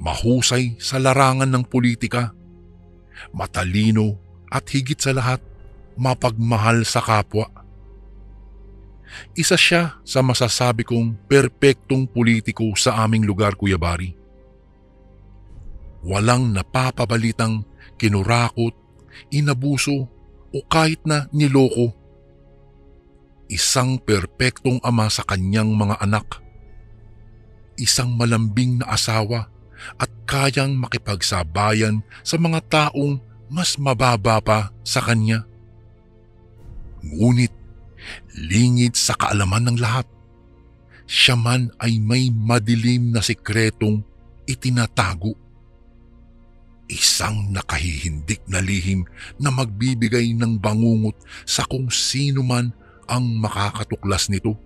mahusay sa larangan ng politika, matalino at higit sa lahat, mapagmahal sa kapwa. Isa siya sa masasabi kong perpektong politiko sa aming lugar, Kuya Bari. Walang napapabalitang kinurakot, inabuso o kahit na niloko. Isang perpektong ama sa kanyang mga anak. Isang malambing na asawa at kayang makipagsabayan sa mga taong mas mababa pa sa kanya. Ngunit lingid sa kaalaman ng lahat, siya man ay may madilim na sikretong itinatago. Isang nakahihindik na lihim na magbibigay ng bangungot sa kung sino man ang makakatuklas nito.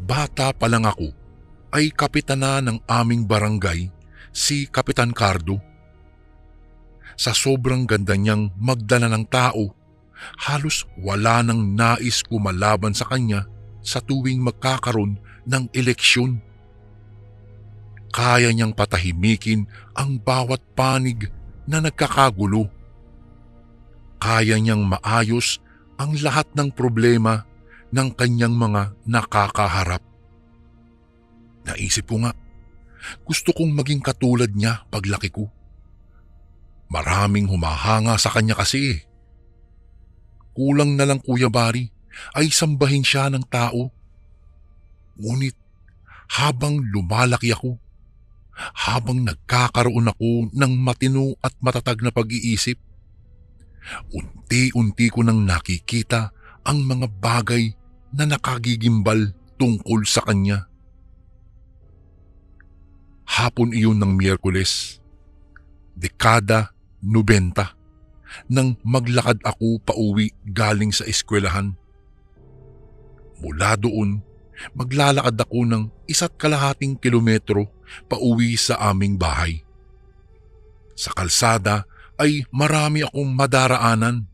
Bata pa lang ako ay kapitana ng aming barangay si Kapitan Cardo. Sa sobrang ganda niyang magdala ng tao, halos wala nang nais kumalaban sa kanya sa tuwing magkakaroon ng eleksyon. Kaya niyang patahimikin ang bawat panig na nagkakagulo. Kaya niyang maayos ang lahat ng problema ng kanyang mga nakakaharap. Naisip ko nga, gusto kong maging katulad niya paglaki ko. Maraming humahanga sa kanya kasi. Kulang na lang, Kuya Bari, ay sambahin siya ng tao. Ngunit habang lumalaki ako, habang nagkakaroon ako ng matino at matatag na pag-iisip, unti-unti ko nang nakikita ang mga bagay na nakagigimbal tungkol sa kanya. Hapon iyon ng Miyerkules, dekada 90, nang maglakad ako pauwi galing sa eskwelahan. Mula doon, maglalakad ako ng 1.5 kilometro pauwi sa aming bahay. Sa kalsada ay marami akong madaraanan,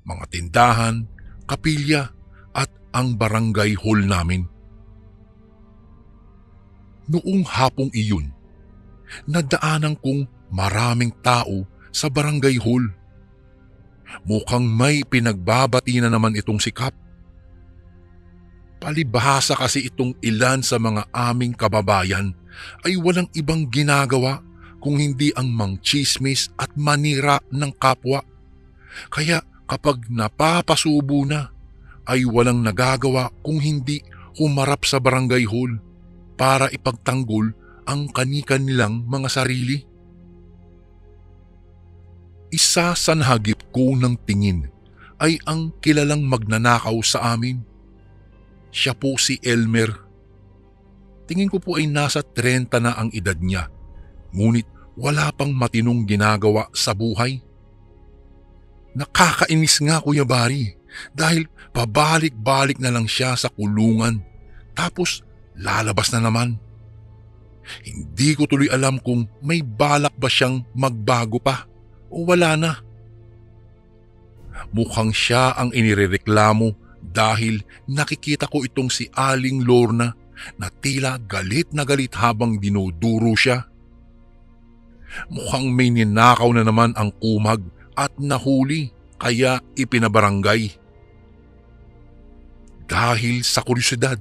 mga tindahan, kapilya at ang barangay hall namin. Noong hapong iyon, nadaanan kong maraming tao sa barangay hall. Mukhang may pinagbabati na naman itong si Kap. Palibhasa kasi itong ilan sa mga aming kababayan ay walang ibang ginagawa kung hindi ang mangchismis at manira ng kapwa. Kaya kapag napapasubo na, ay walang nagagawa kung hindi humarap sa barangay hall para ipagtanggol ang kani-kanilang mga sarili. Isa sa nahagip ko ng tingin ay ang kilalang magnanakaw sa amin. Siya po si Elmer. Tingin ko po ay nasa 30 na ang edad niya, ngunit wala pang matinong ginagawa sa buhay. Nakakainis nga, Kuya Bari, dahil pabalik-balik na lang siya sa kulungan, tapos lalabas na naman. Hindi ko tuloy alam kung may balak ba siyang magbago pa o wala na. Mukhang siya ang inirereklamo dahil nakikita ko itong si Aling Lorna na tila galit na galit habang dinuduro siya. Mukhang may ninakaw na naman ang kumag at nahuli kaya ipinabarangay. Dahil sa kuryosidad,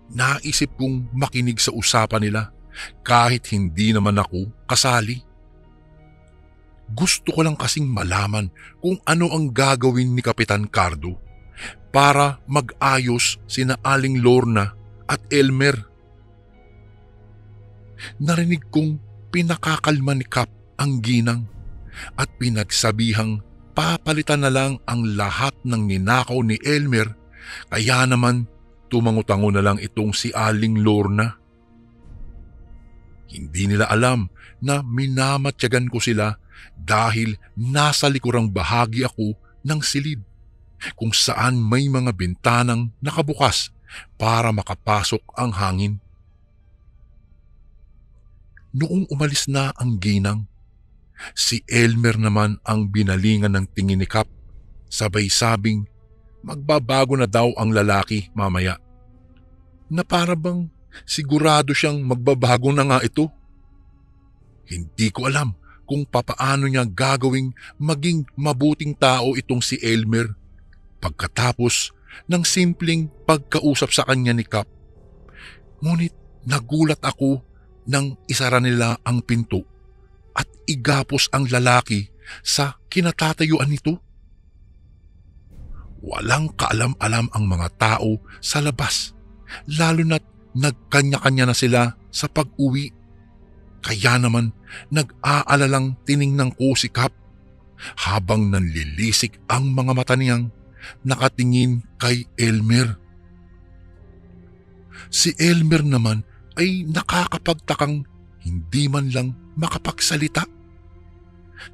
naisip kong makinig sa usapan nila kahit hindi naman ako kasali. Gusto ko lang kasing malaman kung ano ang gagawin ni Kapitan Cardo para mag-ayos sina Aling Lorna at Elmer. Narinig kong pinakakalma ni Kap ang ginang at pinagsabihang papalitan na lang ang lahat ng ninakaw ni Elmer, kaya naman tumango-tango na lang itong si Aling Lorna. Hindi nila alam na minamatyagan ko sila dahil nasa likurang bahagi ako ng silid kung saan may mga bintanang nakabukas para makapasok ang hangin. Noong umalis na ang ginang, si Elmer naman ang binalingan ng tingin ni Kap, sabay sabing magbabago na daw ang lalaki mamaya. Na para bang sigurado siyang magbabago na nga ito. Hindi ko alam kung papaano niya gagawing maging mabuting tao itong si Elmer pagkatapos ng simpleng pagkausap sa kanya ni Kap. Ngunit nagulat ako nang isara nila ang pinto at igapos ang lalaki sa kinatatayuan nito. Walang kaalam-alam ang mga tao sa labas, lalo na't nagkanya-kanya na sila sa pag-uwi. Kaya naman nag-aalalang tiningnan ko si Kap habang nanlilisik ang mga mata niyang nakatingin kay Elmer. Si Elmer naman ay nakakapagtakang hindi man lang makapagsalita.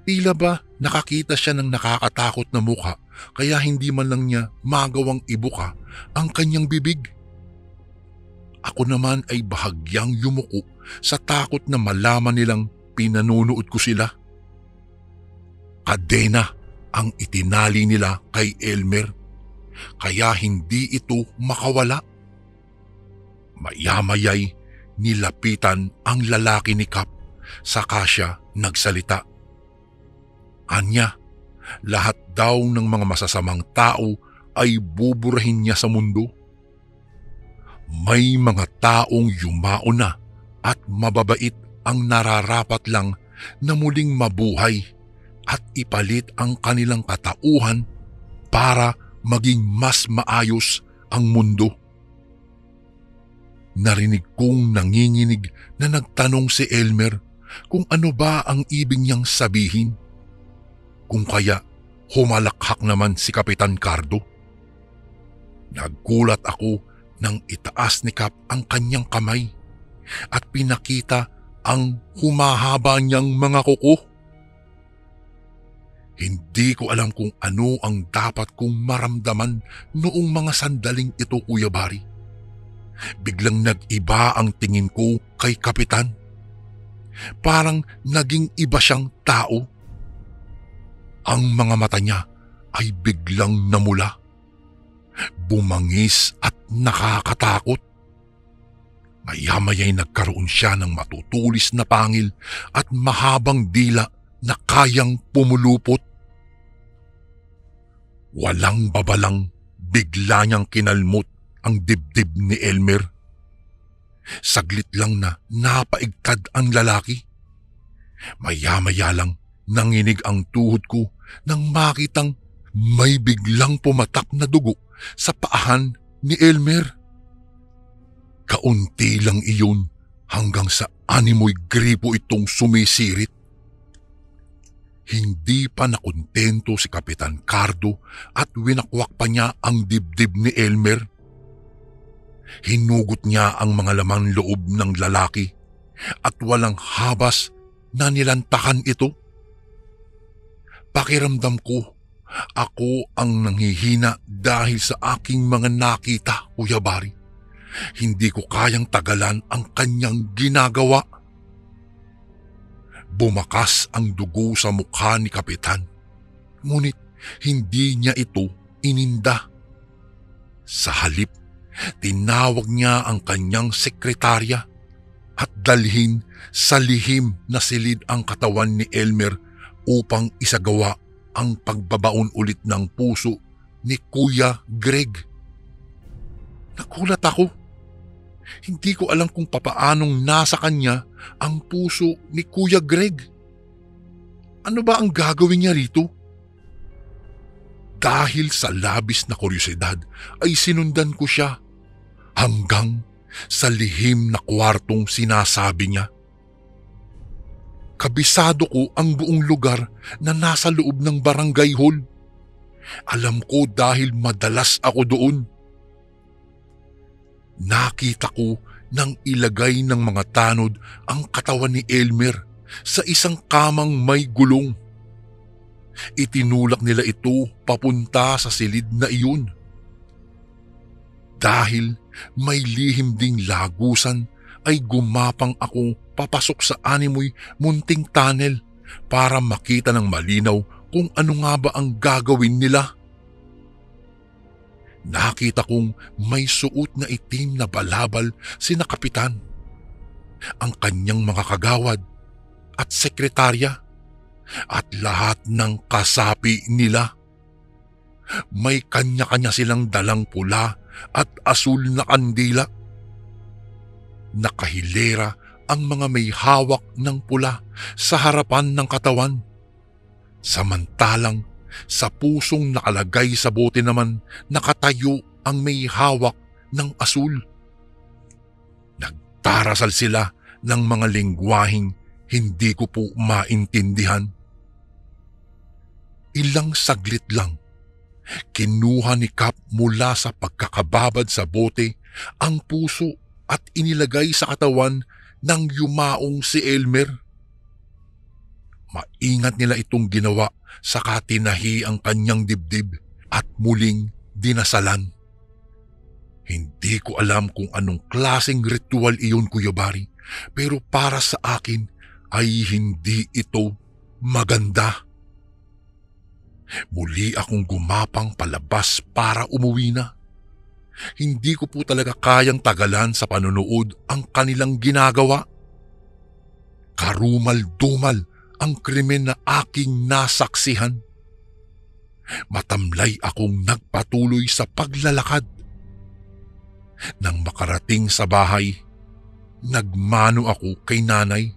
Tila ba nakakita siya ng nakakatakot na mukha kaya hindi man lang niya magawang ibuka ang kanyang bibig. Ako naman ay bahagyang yumuko sa takot na malaman nilang pinanunood ko sila. Kadena ang itinali nila kay Elmer. kaya hindi ito makawala. Maya-maya'y nilapitan ang lalaki ni Kap, saka siya nagsalita. Anya, lahat daw ng mga masasamang tao ay buburahin niya sa mundo. May mga taong yumao na at mababait ang nararapat lang na muling mabuhay at ipalit ang kanilang katauhan para maging mas maayos ang mundo. Narinig kong nanginginig na nagtanong si Elmer kung ano ba ang ibig niyang sabihin. Kung kaya humalakhak naman si Kapitan Cardo. Naggulat ako nang itaas ni Kap ang kanyang kamay at pinakita ang humahaba niyang mga kuko. Hindi ko alam kung ano ang dapat kong maramdaman noong mga sandaling ito, Kuya Bari. Biglang nag-iba ang tingin ko kay Kapitan. Parang naging iba siyang tao. Ang mga mata niya ay biglang namula. Bumangis at nakakatakot. Maya-maya'y nagkaroon siya ng matutulis na pangil at mahabang dila na kayang pumulupot. Walang babalang bigla niyang kinalmot ang dibdib ni Elmer. Saglit lang na napaigtad ang lalaki. Maya-maya lang nanginig ang tuhod ko nang makitang may biglang pumatak na dugo sa paahan ni Elmer. Kaunti lang iyon hanggang sa animoy gripo itong sumisirit. Hindi pa nakontento si Kapitan Cardo at winakwak pa niya ang dibdib ni Elmer. Hinugot niya ang mga laman loob ng lalaki at walang habas na nilantakan ito. Pakiramdam ko, ako ang nanghihina dahil sa aking mga nakita, Kuya Bari. Hindi ko kayang tagalan ang kanyang ginagawa. Bumakas ang dugo sa mukha ni Kapitan, ngunit hindi niya ito ininda. Sa halip, tinawag niya ang kanyang sekretarya at dalhin sa lihim na silid ang katawan ni Elmer upang isagawa ang pagbabaon ulit ng puso ni Kuya Greg. Nagulat ako. Hindi ko alam kung papaanong nasa kanya ang puso ni Kuya Greg. Ano ba ang gagawin niya rito? Dahil sa labis na kuryosidad ay sinundan ko siya hanggang sa lihim na kwartong sinasabi niya. Kabisado ko ang buong lugar na nasa loob ng barangay hall. Alam ko dahil madalas ako doon. Nakita ko nang ilagay ng mga tanod ang katawan ni Elmer sa isang kamang may gulong. Itinulak nila ito papunta sa silid na iyon. Dahil may lihim ding lagusan ay gumapang ako papasok sa animoy munting tunnel para makita ng malinaw kung ano nga ba ang gagawin nila. Nakita kong may suot na itim na balabal sina Kapitan, ang kanyang mga kagawad at sekretarya at lahat ng kasapi nila. May kanya-kanya silang dalang pula at asul na kandila. Nakahilera ang mga may hawak ng pula sa harapan ng katawan. Samantalang sa pusong nakalagay sa bote naman nakatayo ang may hawak ng asul. Nagdarasal sila ng mga lengguwaheng hindi ko po maintindihan. Ilang saglit lang, kinuha ni Kap mula sa pagkakababad sa bote ang puso at inilagay sa katawan ng yumaong si Elmer. Maingat nila itong ginawa saka tinahi ang kanyang dibdib at muling dinasalan. Hindi ko alam kung anong klaseng ritual iyon, Kuya Bari, pero para sa akin ay hindi ito maganda. Muli akong gumapang palabas para umuwi na. Hindi ko po talaga kayang tagalan sa panonood ang kanilang ginagawa. Karumal-dumal ang krimen na aking nasaksihan. Matamlay akong nagpatuloy sa paglalakad. Nang makarating sa bahay, nagmano ako kay nanay.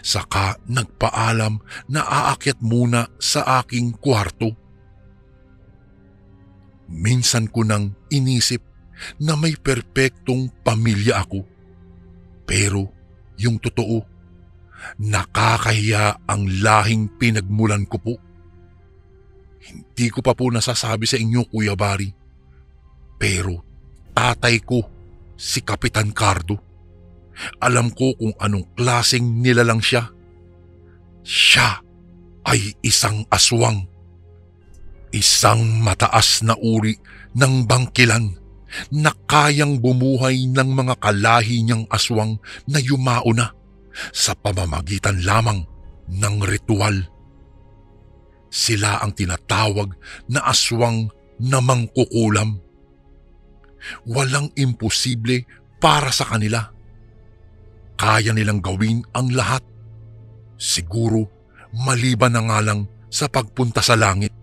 Saka nagpaalam na aakyat muna sa aking kwarto. Minsan ko nang inisip na may perpektong pamilya ako. Pero yung totoo, nakakahiya ang lahing pinagmulan ko po. Hindi ko pa po nasasabi sa inyo, Kuya Bari. Pero tatay ko, si Kapitan Cardo. Alam ko kung anong klaseng nilalang siya. Siya ay isang aswang. Isang mataas na uri ng bangkilan na kayang bumuhay ng mga kalahi niyang aswang na yumao na sa pamamagitan lamang ng ritual. Sila ang tinatawag na aswang na mangkukulam. Walang imposible para sa kanila. Kaya nilang gawin ang lahat. Siguro maliban na nga lang sa pagpunta sa langit.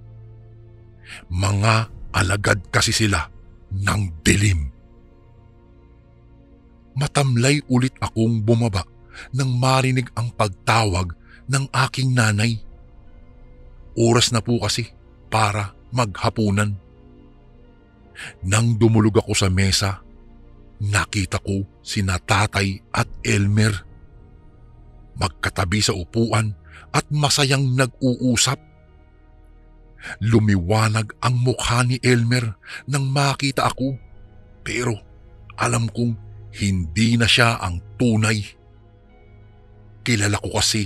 Mga alagad kasi sila ng dilim. Matamlay ulit akong bumaba nang marinig ang pagtawag ng aking nanay. Oras na po kasi para maghapunan. Nang dumulog ako sa mesa, nakita ko sina Tatay at Elmer. Magkatabi sa upuan at masayang nag-uusap. Lumiwanag ang mukha ni Elmer nang makita ako, pero alam kong hindi na siya ang tunay. Kilala ko kasi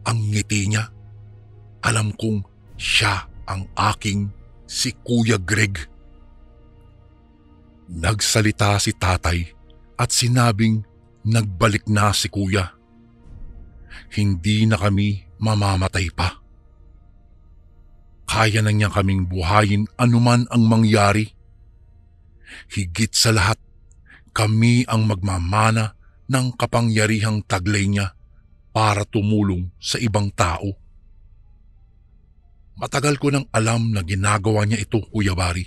ang ngiti niya. Alam kong siya ang aking si Kuya Greg. Nagsalita si Tatay at sinabing nagbalik na si Kuya. Hindi na kami mamamatay pa. Kaya na niya kaming buhayin anuman ang mangyari. Higit sa lahat, kami ang magmamana ng kapangyarihang taglay niya para tumulong sa ibang tao. Matagal ko nang alam na ginagawa niya ito, Kuya Bari.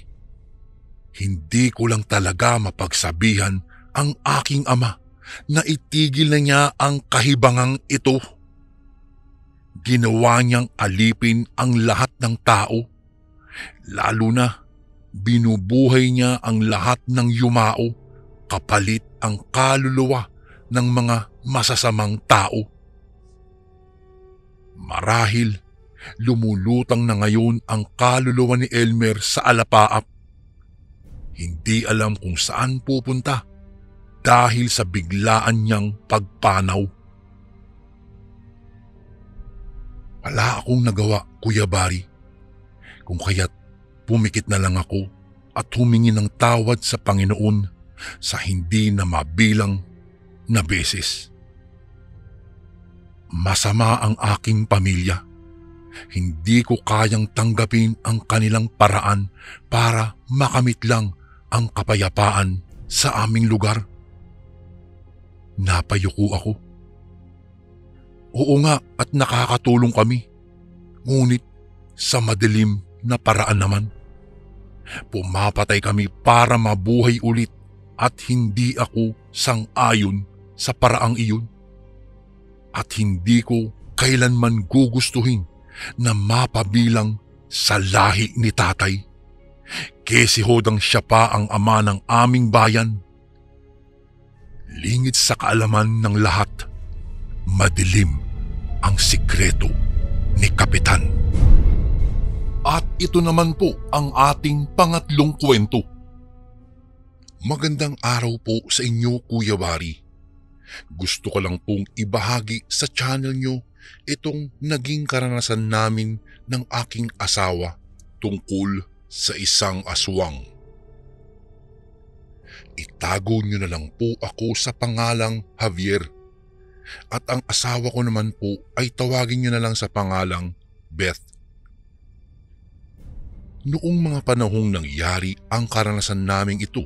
Hindi ko lang talaga mapagsabihan ang aking ama na itigil na niya ang kahibangang ito. Ginawa niyang alipin ang lahat ng tao. Lalo na binubuhay niya ang lahat ng yumao kapalit ang kaluluwa ng mga masasamang tao. Marahil lumulutang na ngayon ang kaluluwa ni Elmer sa alapaap. Hindi alam kung saan pupunta dahil sa biglaan niyang pagpanaw. Wala akong nagawa, Kuya Bari. Kung kaya't pumikit na lang ako at humingi ng tawad sa Panginoon sa hindi na mabilang na beses. Masama ang aking pamilya. Hindi ko kayang tanggapin ang kanilang paraan para makamit lang ang kapayapaan sa aming lugar. Napayuko ako. Oo nga at nakakatulong kami. Ngunit sa madilim na paraan naman. Pumapatay kami para mabuhay ulit at hindi ako sang-ayon sa paraang iyon. At hindi ko kailanman gugustuhin na mapabilang sa lahi ni Tatay. Kesihodang siya pa ang ama ng aming bayan. Lingid sa kaalaman ng lahat, madilim ang sikreto ni Kapitan. At ito naman po ang ating pangatlong kwento. Magandang araw po sa inyo, Kuya Bari. Gusto ko lang pong ibahagi sa channel nyo itong naging karanasan namin ng aking asawa tungkol sa isang aswang. Itago nyo na lang po ako sa pangalang Javier. At ang asawa ko naman po ay tawagin nyo na lang sa pangalang Beth. Noong mga panahong nangyari ang karanasan naming ito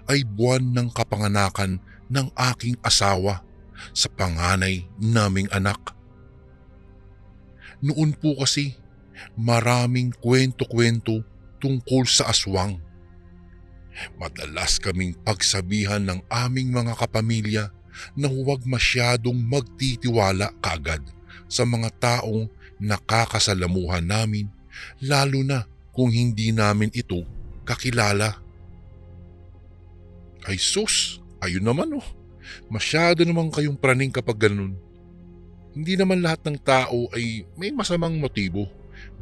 ay buwan ng kapanganakan ng aking asawa sa panganay naming anak. Noon po kasi maraming kwento-kwento tungkol sa aswang. Madalas kaming pagsabihan ng aming mga kapamilya na huwag masyadong magtitiwala kaagad sa mga taong nakakasalamuhan namin, lalo na kung hindi namin ito kakilala. Ay sus, ayun naman oh. Masyado naman kayong praning kapag ganun. Hindi naman lahat ng tao ay may masamang motibo,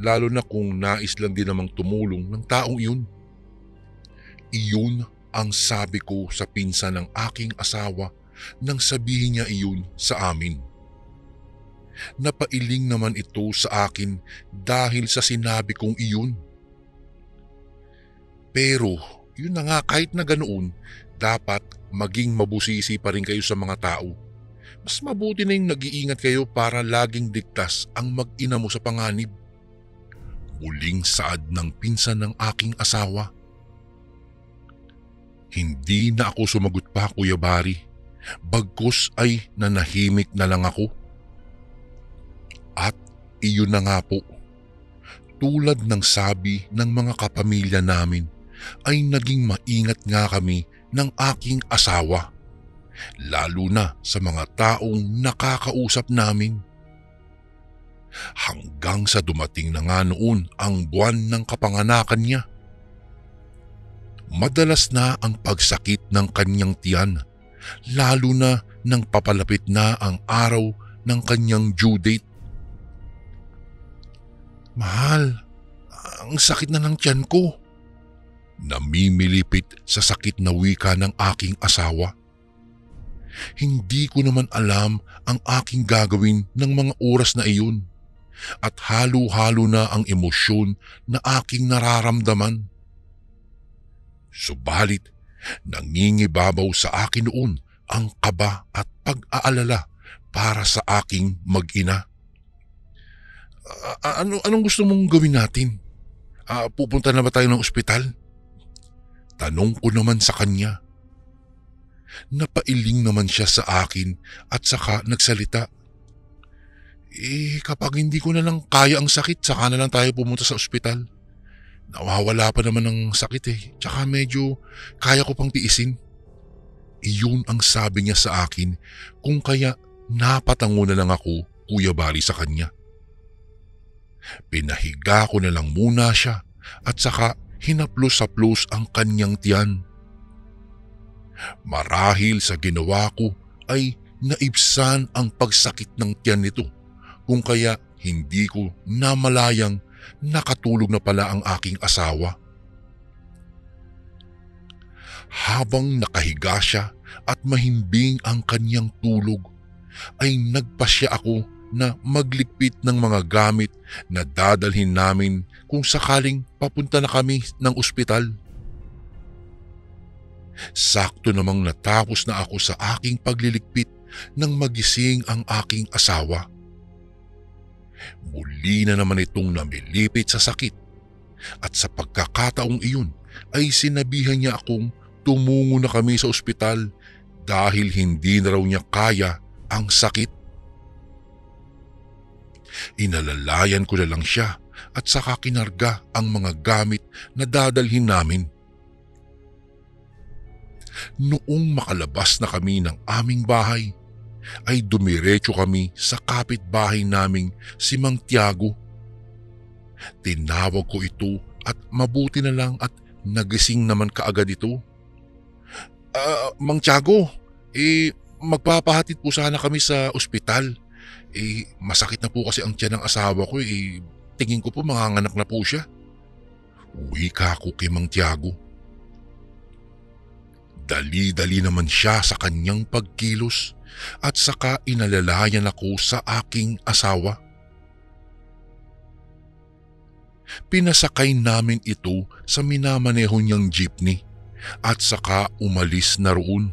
lalo na kung nais lang din namang tumulong ng taong iyon. Iyon ang sabi ko sa pinsan ng aking asawa nang sabihin niya iyon sa amin. Napailing naman ito sa akin dahil sa sinabi kong iyon. Pero yun na nga, kahit na ganoon, dapat maging mabusisi pa rin kayo sa mga tao. Mas mabuti na yung nag-iingat kayo para laging ligtas ang mag-ina mo sa panganib. Muling saad ng pinsan ng aking asawa. Hindi na ako sumagot pa, Kuya Bari. Bagkus ay nanahimik na lang ako. At iyon na nga po. Tulad ng sabi ng mga kapamilya namin, ay naging maingat nga kami ng aking asawa. Lalo na sa mga taong nakakausap namin. Hanggang sa dumating na nga noon ang buwan ng kapanganakan niya. Madalas na ang pagsakit ng kanyang tiyan, lalo na nang papalapit na ang araw ng kanyang due date. Mahal, ang sakit na ng tiyan ko. Namimilipit sa sakit na wika ng aking asawa. Hindi ko naman alam ang aking gagawin ng mga oras na iyon at halo-halo na ang emosyon na aking nararamdaman. Subalit, nangingibabaw sa akin noon ang kaba at pag-aalala para sa aking mag-ina. Anong gusto mong gawin natin? Pupunta na ba tayo ng ospital? Tanong ko naman sa kanya. Napailing naman siya sa akin at saka nagsalita. Kapag hindi ko na lang kaya ang sakit, saka na lang tayo pumunta sa ospital. Nawawala pa naman ng sakit tsaka medyo kaya ko pang tiisin. Iyon ang sabi niya sa akin kung kaya napatango na lang ako, Kuya Bari, sa kanya. Pinahiga ko na lang muna siya at saka hinaplos-haplos ang kanyang tiyan. Marahil sa ginawa ko ay naibsan ang pagsakit ng tiyan nito kung kaya hindi ko namalayang nakatulog na pala ang aking asawa. Habang nakahiga siya at mahimbing ang kanyang tulog, ay nagpasya ako na magligpit ng mga gamit na dadalhin namin kung sakaling papunta na kami ng ospital. Sakto namang natapos na ako sa aking pagliligpit nang magising ang aking asawa. Muli na naman itong namilipit sa sakit at sa pagkakataong iyon ay sinabihan niya akong tumungo na kami sa ospital dahil hindi na raw niya kaya ang sakit. Inalalayan ko na lang siya at saka kinarga ang mga gamit na dadalhin namin. Noong makalabas na kami ng aming bahay, ay dumiretso kami sa kapitbahay naming si Mang Tiago. Tinawag ko ito at mabuti na lang at nagising naman kaagad ito. Mang Tiago, magpapahatid po sana kami sa ospital. Masakit na po kasi ang tiyan ng asawa ko. Tingin ko po manganganak na po siya. Wika ko kay Mang Tiago. Dali-dali naman siya sa kanyang pagkilos at saka inalalayan ako sa aking asawa. Pinasakay namin ito sa minamaneho niyang jeepney at saka umalis na roon.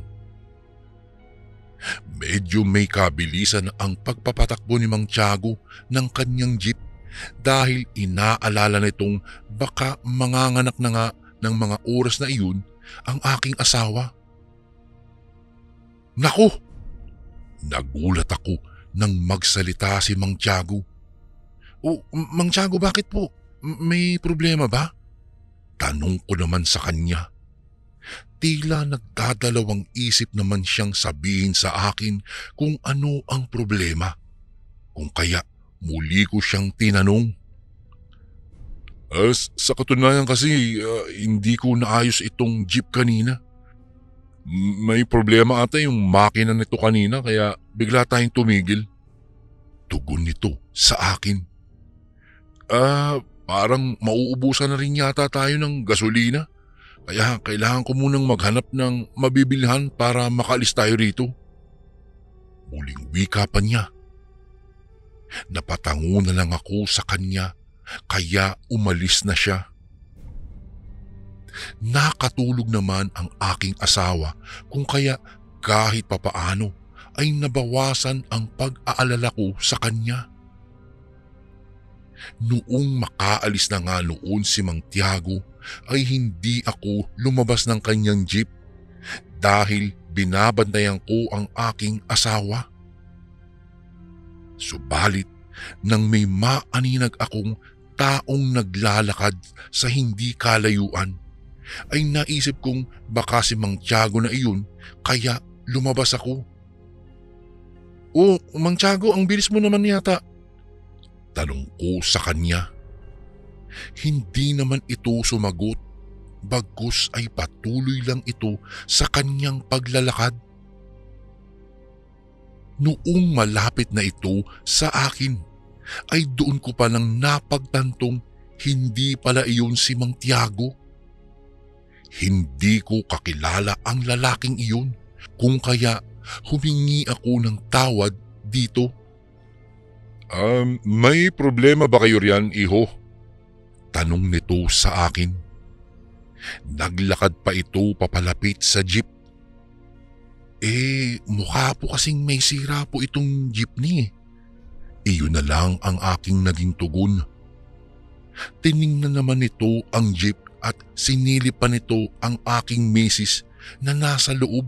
Medyo may kabilisan ang pagpapatakbo ni Mang Tiago ng kanyang jeep dahil inaalala nitong baka manganganak na nga ng mga oras na iyon ang aking asawa. Naku! Nagulat ako nang magsalita si Mang Tiago. "O, Mang Tiago, bakit po? May problema ba?" Tanong ko naman sa kanya. Tila nagdadalawang isip naman siyang sabihin sa akin kung ano ang problema. Kung kaya muli ko siyang tinanong. Sa katunayan kasi hindi ko naayos itong jeep kanina. May problema ata yung makina nito kanina kaya bigla tayong tumigil. Tugon nito sa akin. Parang mauubusan na rin yata tayo ng gasolina. Kaya kailangan ko munang maghanap ng mabibilhan para makaalis tayo rito. Muling wika pa niya. Napatango na lang ako sa kanya kaya umalis na siya. Nakatulog naman ang aking asawa kung kaya kahit papaano ay nabawasan ang pag-aalala ko sa kanya. Noong makaalis na nga noon si Mang Tiago ay hindi ako lumabas ng kanyang jeep dahil binabantayan ko ang aking asawa. Subalit nang may maaninag akong taong naglalakad sa hindi kalayuan, ay naisip kong baka si Mang Tiago na iyon kaya lumabas ako. "Oh, Mang Tiago, ang bilis mo naman yata." Tanong ko sa kanya. Hindi naman ito sumagot, bagkus ay patuloy lang ito sa kanyang paglalakad. Noong malapit na ito sa akin, ay doon ko palang napagtantong hindi pala iyon si Mang Tiago. Hindi ko kakilala ang lalaking iyon, kung kaya humingi ako ng tawad dito. May problema ba kayo riyan, iho?" Tanong nito sa akin. Naglakad pa ito papalapit sa jeep. Mukha po kasing may sira po itong jeepney. Iyon na lang ang aking naging tugon. Tiningnan naman nito ang jeep at sinilip pa nito ang aking misis na nasa loob.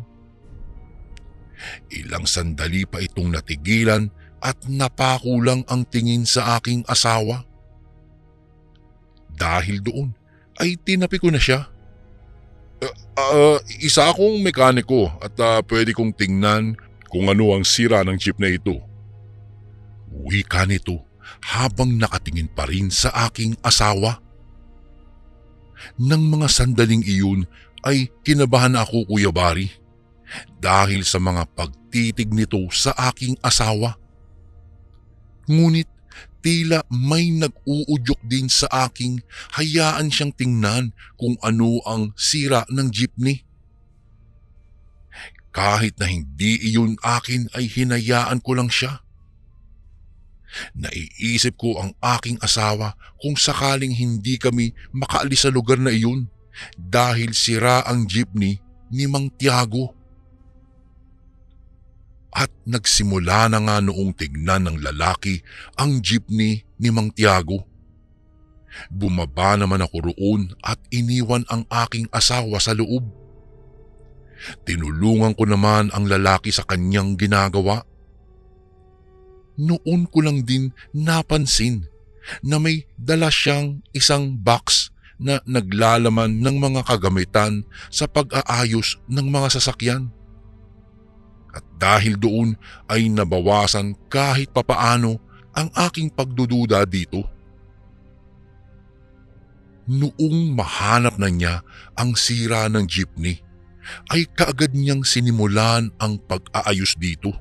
Ilang sandali pa itong natigilan at napakulang ang tingin sa aking asawa. Dahil doon ay tinapi ko na siya. Isa akong mekaniko at pwede kong tingnan kung ano ang sira ng jeep na ito. Wika nito habang nakatingin pa rin sa aking asawa. Nang mga sandaling iyon ay kinabahan ako, Kuya Bari, dahil sa mga pagtitig nito sa aking asawa. Ngunit tila may nag-uudyok din sa aking hayaan siyang tingnan kung ano ang sira ng jeepney. Kahit na hindi iyon akin ay hinayaan ko lang siya. Naiisip ko ang aking asawa kung sakaling hindi kami makaalis sa lugar na iyon dahil sira ang jeepney ni Mang Tiago. At nagsimula na nga noong tignan ng lalaki ang jeepney ni Mang Tiago. Bumaba naman ako roon at iniwan ang aking asawa sa loob. Tinulungan ko naman ang lalaki sa kanyang ginagawa. Noon ko lang din napansin na may dala siyang isang box na naglalaman ng mga kagamitan sa pag-aayos ng mga sasakyan. At dahil doon ay nabawasan kahit papaano ang aking pagdududa dito. Noong mahanap na niya ang sira ng jeepney, ay kaagad niyang sinimulan ang pag-aayos dito.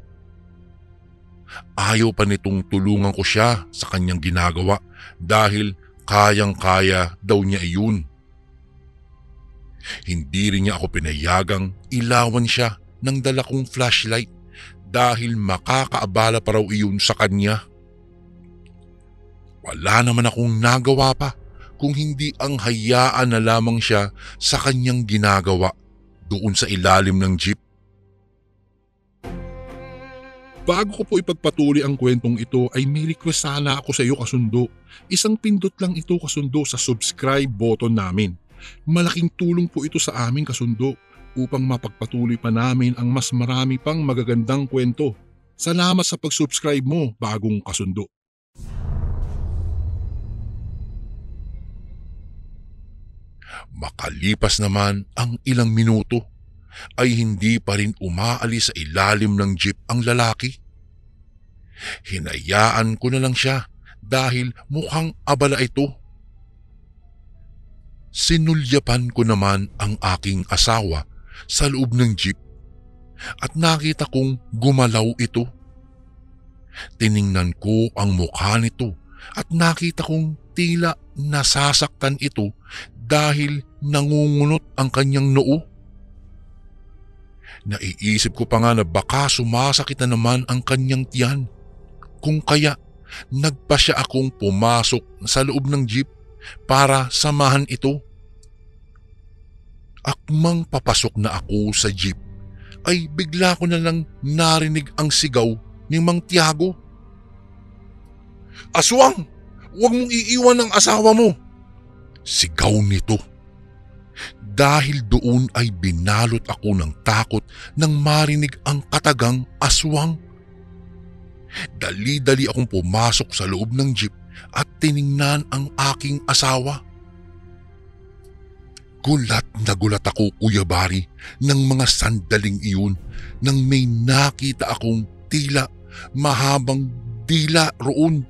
Ayaw pa nitong tulungan ko siya sa kanyang ginagawa dahil kayang-kaya daw niya iyon. Hindi rin niya ako pinayagang ilawan siya ng dala kong flashlight dahil makakaabala pa raw iyon sa kanya. Wala naman akong nagawa pa kung hindi ang hayaan na lamang siya sa kanyang ginagawa doon sa ilalim ng jeep. Bago ko po ipagpatuloy ang kwentong ito ay may request sana ako sa iyo kasundo. Isang pindot lang ito kasundo sa subscribe button namin. Malaking tulong po ito sa amin kasundo upang mapagpatuloy pa namin ang mas marami pang magagandang kwento. Salamat sa pag-subscribe mo, bagong kasundo. Makalipas naman ang ilang minuto ay hindi pa rin umaalis sa ilalim ng jeep ang lalaki. Hinayaan ko na lang siya dahil mukhang abala ito. Sinulyapan ko naman ang aking asawa sa loob ng jeep at nakita kong gumalaw ito. Tiningnan ko ang mukha nito at nakita kong tila nasasaktan ito dahil nangungunot ang kanyang noo. Naiisip ko pa nga na baka sumasakit na naman ang kanyang tiyan. Kung kaya, nagpasya akong pumasok sa loob ng jeep para samahan ito. Akmang papasok na ako sa jeep, ay bigla ko na lang narinig ang sigaw ni Mang Tiago. "Aswang! Huwag mong iiwan ang asawa mo!" Sigaw nito. Dahil doon ay binalot ako ng takot nang marinig ang katagang aswang. Dali-dali akong pumasok sa loob ng jeep at tiningnan ang aking asawa. Gulat na gulat ako, Kuya Bari, ng mga sandaling iyon nang may nakita akong tila mahabang dila roon.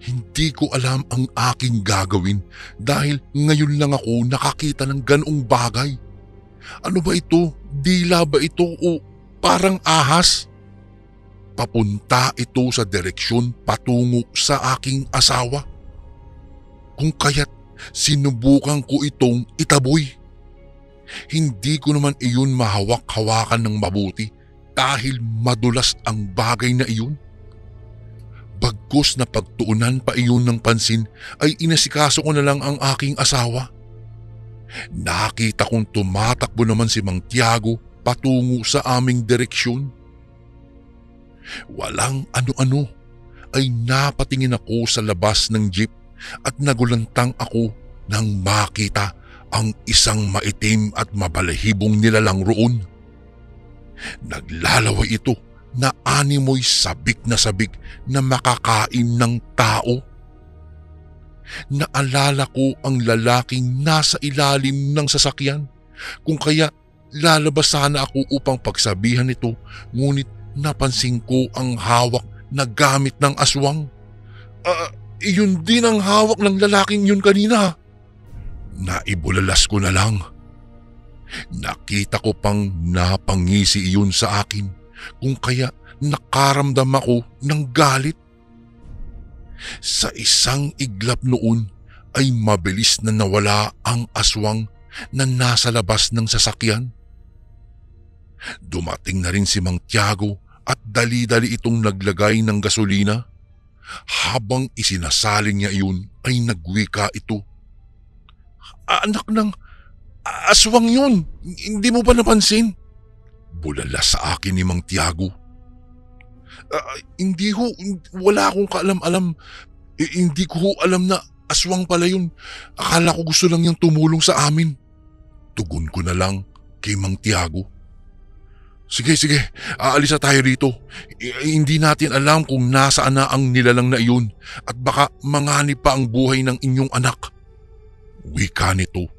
Hindi ko alam ang aking gagawin dahil ngayon lang ako nakakita ng ganoong bagay. Ano ba ito? Dila ba ito o parang ahas? Papunta ito sa direksyon patungo sa aking asawa. Kung kaya't sinubukan ko itong itaboy. Hindi ko naman iyon mahawak-hawakan ng mabuti dahil madulas ang bagay na iyon. Bagkus na pagtuunan pa iyon ng pansin ay inasikaso ko na lang ang aking asawa. Nakita kong tumatakbo naman si Mang Tiago patungo sa aming direksyon. Walang ano-ano ay napatingin ako sa labas ng jeep at nagulantang ako nang makita ang isang maitim at mabalahibong nilalang roon. Naglalaway ito na animoy sabik na makakain ng tao. Naalala ko ang lalaking nasa ilalim ng sasakyan, kung kaya lalabas sana ako upang pagsabihan ito, ngunit napansin ko ang hawak na gamit ng aswang. Iyon din ang hawak ng lalaking yun kanina. Naibulalas ko na lang. Nakita ko pang napangisi iyon sa akin, kung kaya nakaramdam ako ng galit. Sa isang iglap noon ay mabilis na nawala ang aswang na nasa labas ng sasakyan. Dumating na rin si Mang Tiago at dali-dali itong naglagay ng gasolina. Habang isinasalin niya iyon ay nagwika ito. "Anak ng aswang yun, hindi mo ba napansin?" Bulala sa akin ni Mang Tiago. Hindi ho, wala akong kaalam-alam. Hindi ko ho alam na aswang pala yun. Akala ko gusto lang niyang tumulong sa amin." Tugon ko na lang kay Mang Tiago. Sige, aalis na tayo rito. Hindi natin alam kung nasaan na ang nilalang na iyon at baka manganib pa ang buhay ng inyong anak. Wika nito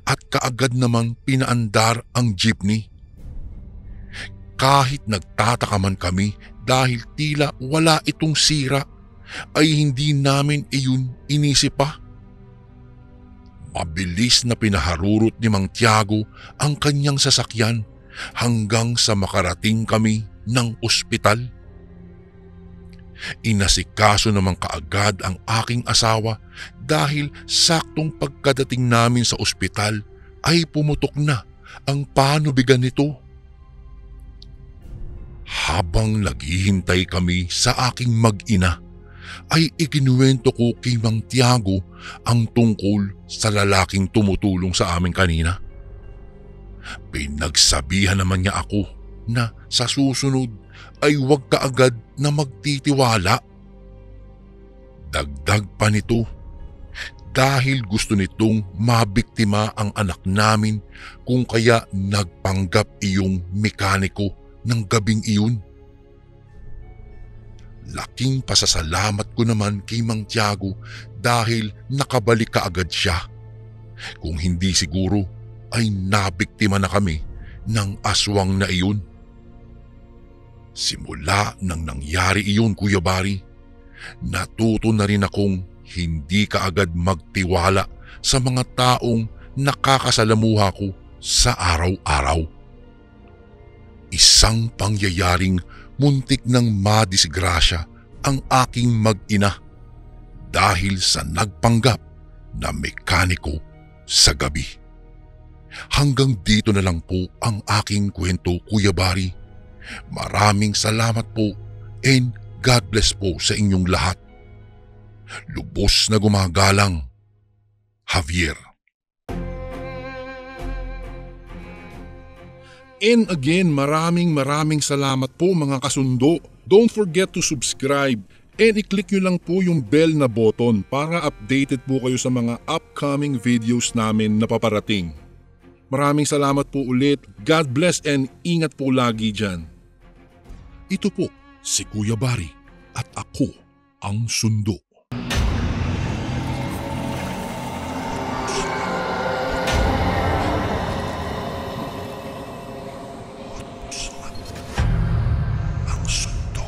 at kaagad namang pinaandar ang jeepney. Kahit nagtataka man kami dahil tila wala itong sira, ay hindi namin iyon inisip pa. Mabilis na pinaharurot ni Mang Tiago ang kanyang sasakyan hanggang sa makarating kami ng ospital. Inasikaso naman kaagad ang aking asawa dahil saktong pagkadating namin sa ospital ay pumutok na ang panubigan nito. Habang naghihintay kami sa aking mag-ina, ay ikinuwento ko kay Mang Tiago ang tungkol sa lalaking tumutulong sa amin kanina. Pinagsabihan naman niya ako na sa susunod ay huwag ka agad na magtitiwala. Dagdag pa nito, dahil gusto nitong mabiktima ang anak namin kung kaya nagpanggap iyong mekaniko ng gabing iyon. Laking pasasalamat ko naman kay Mang Tiago dahil nakabalik ka agad siya. Kung hindi siguro ay nabiktima na kami ng aswang na iyon. Simula nang nangyari iyon, Kuya Bari, natuto na rin akong hindi ka agad magtiwala sa mga taong nakakasalamuha ko sa araw-araw. Isang pangyayaring muntik ng madisgrasya ang aking mag-ina dahil sa nagpanggap na mekaniko sa gabi. Hanggang dito na lang po ang aking kwento, Kuya Bari. Maraming salamat po and God bless po sa inyong lahat. Lubos na gumagalang, Javier. And again, maraming salamat po mga kasundo. Don't forget to subscribe and i-click nyo lang po yung bell na button para updated po kayo sa mga upcoming videos namin na paparating. Maraming salamat po ulit. God bless and ingat po lagi dyan. Ito po si Kuya Bari at ako ang sundo. Ang sundo.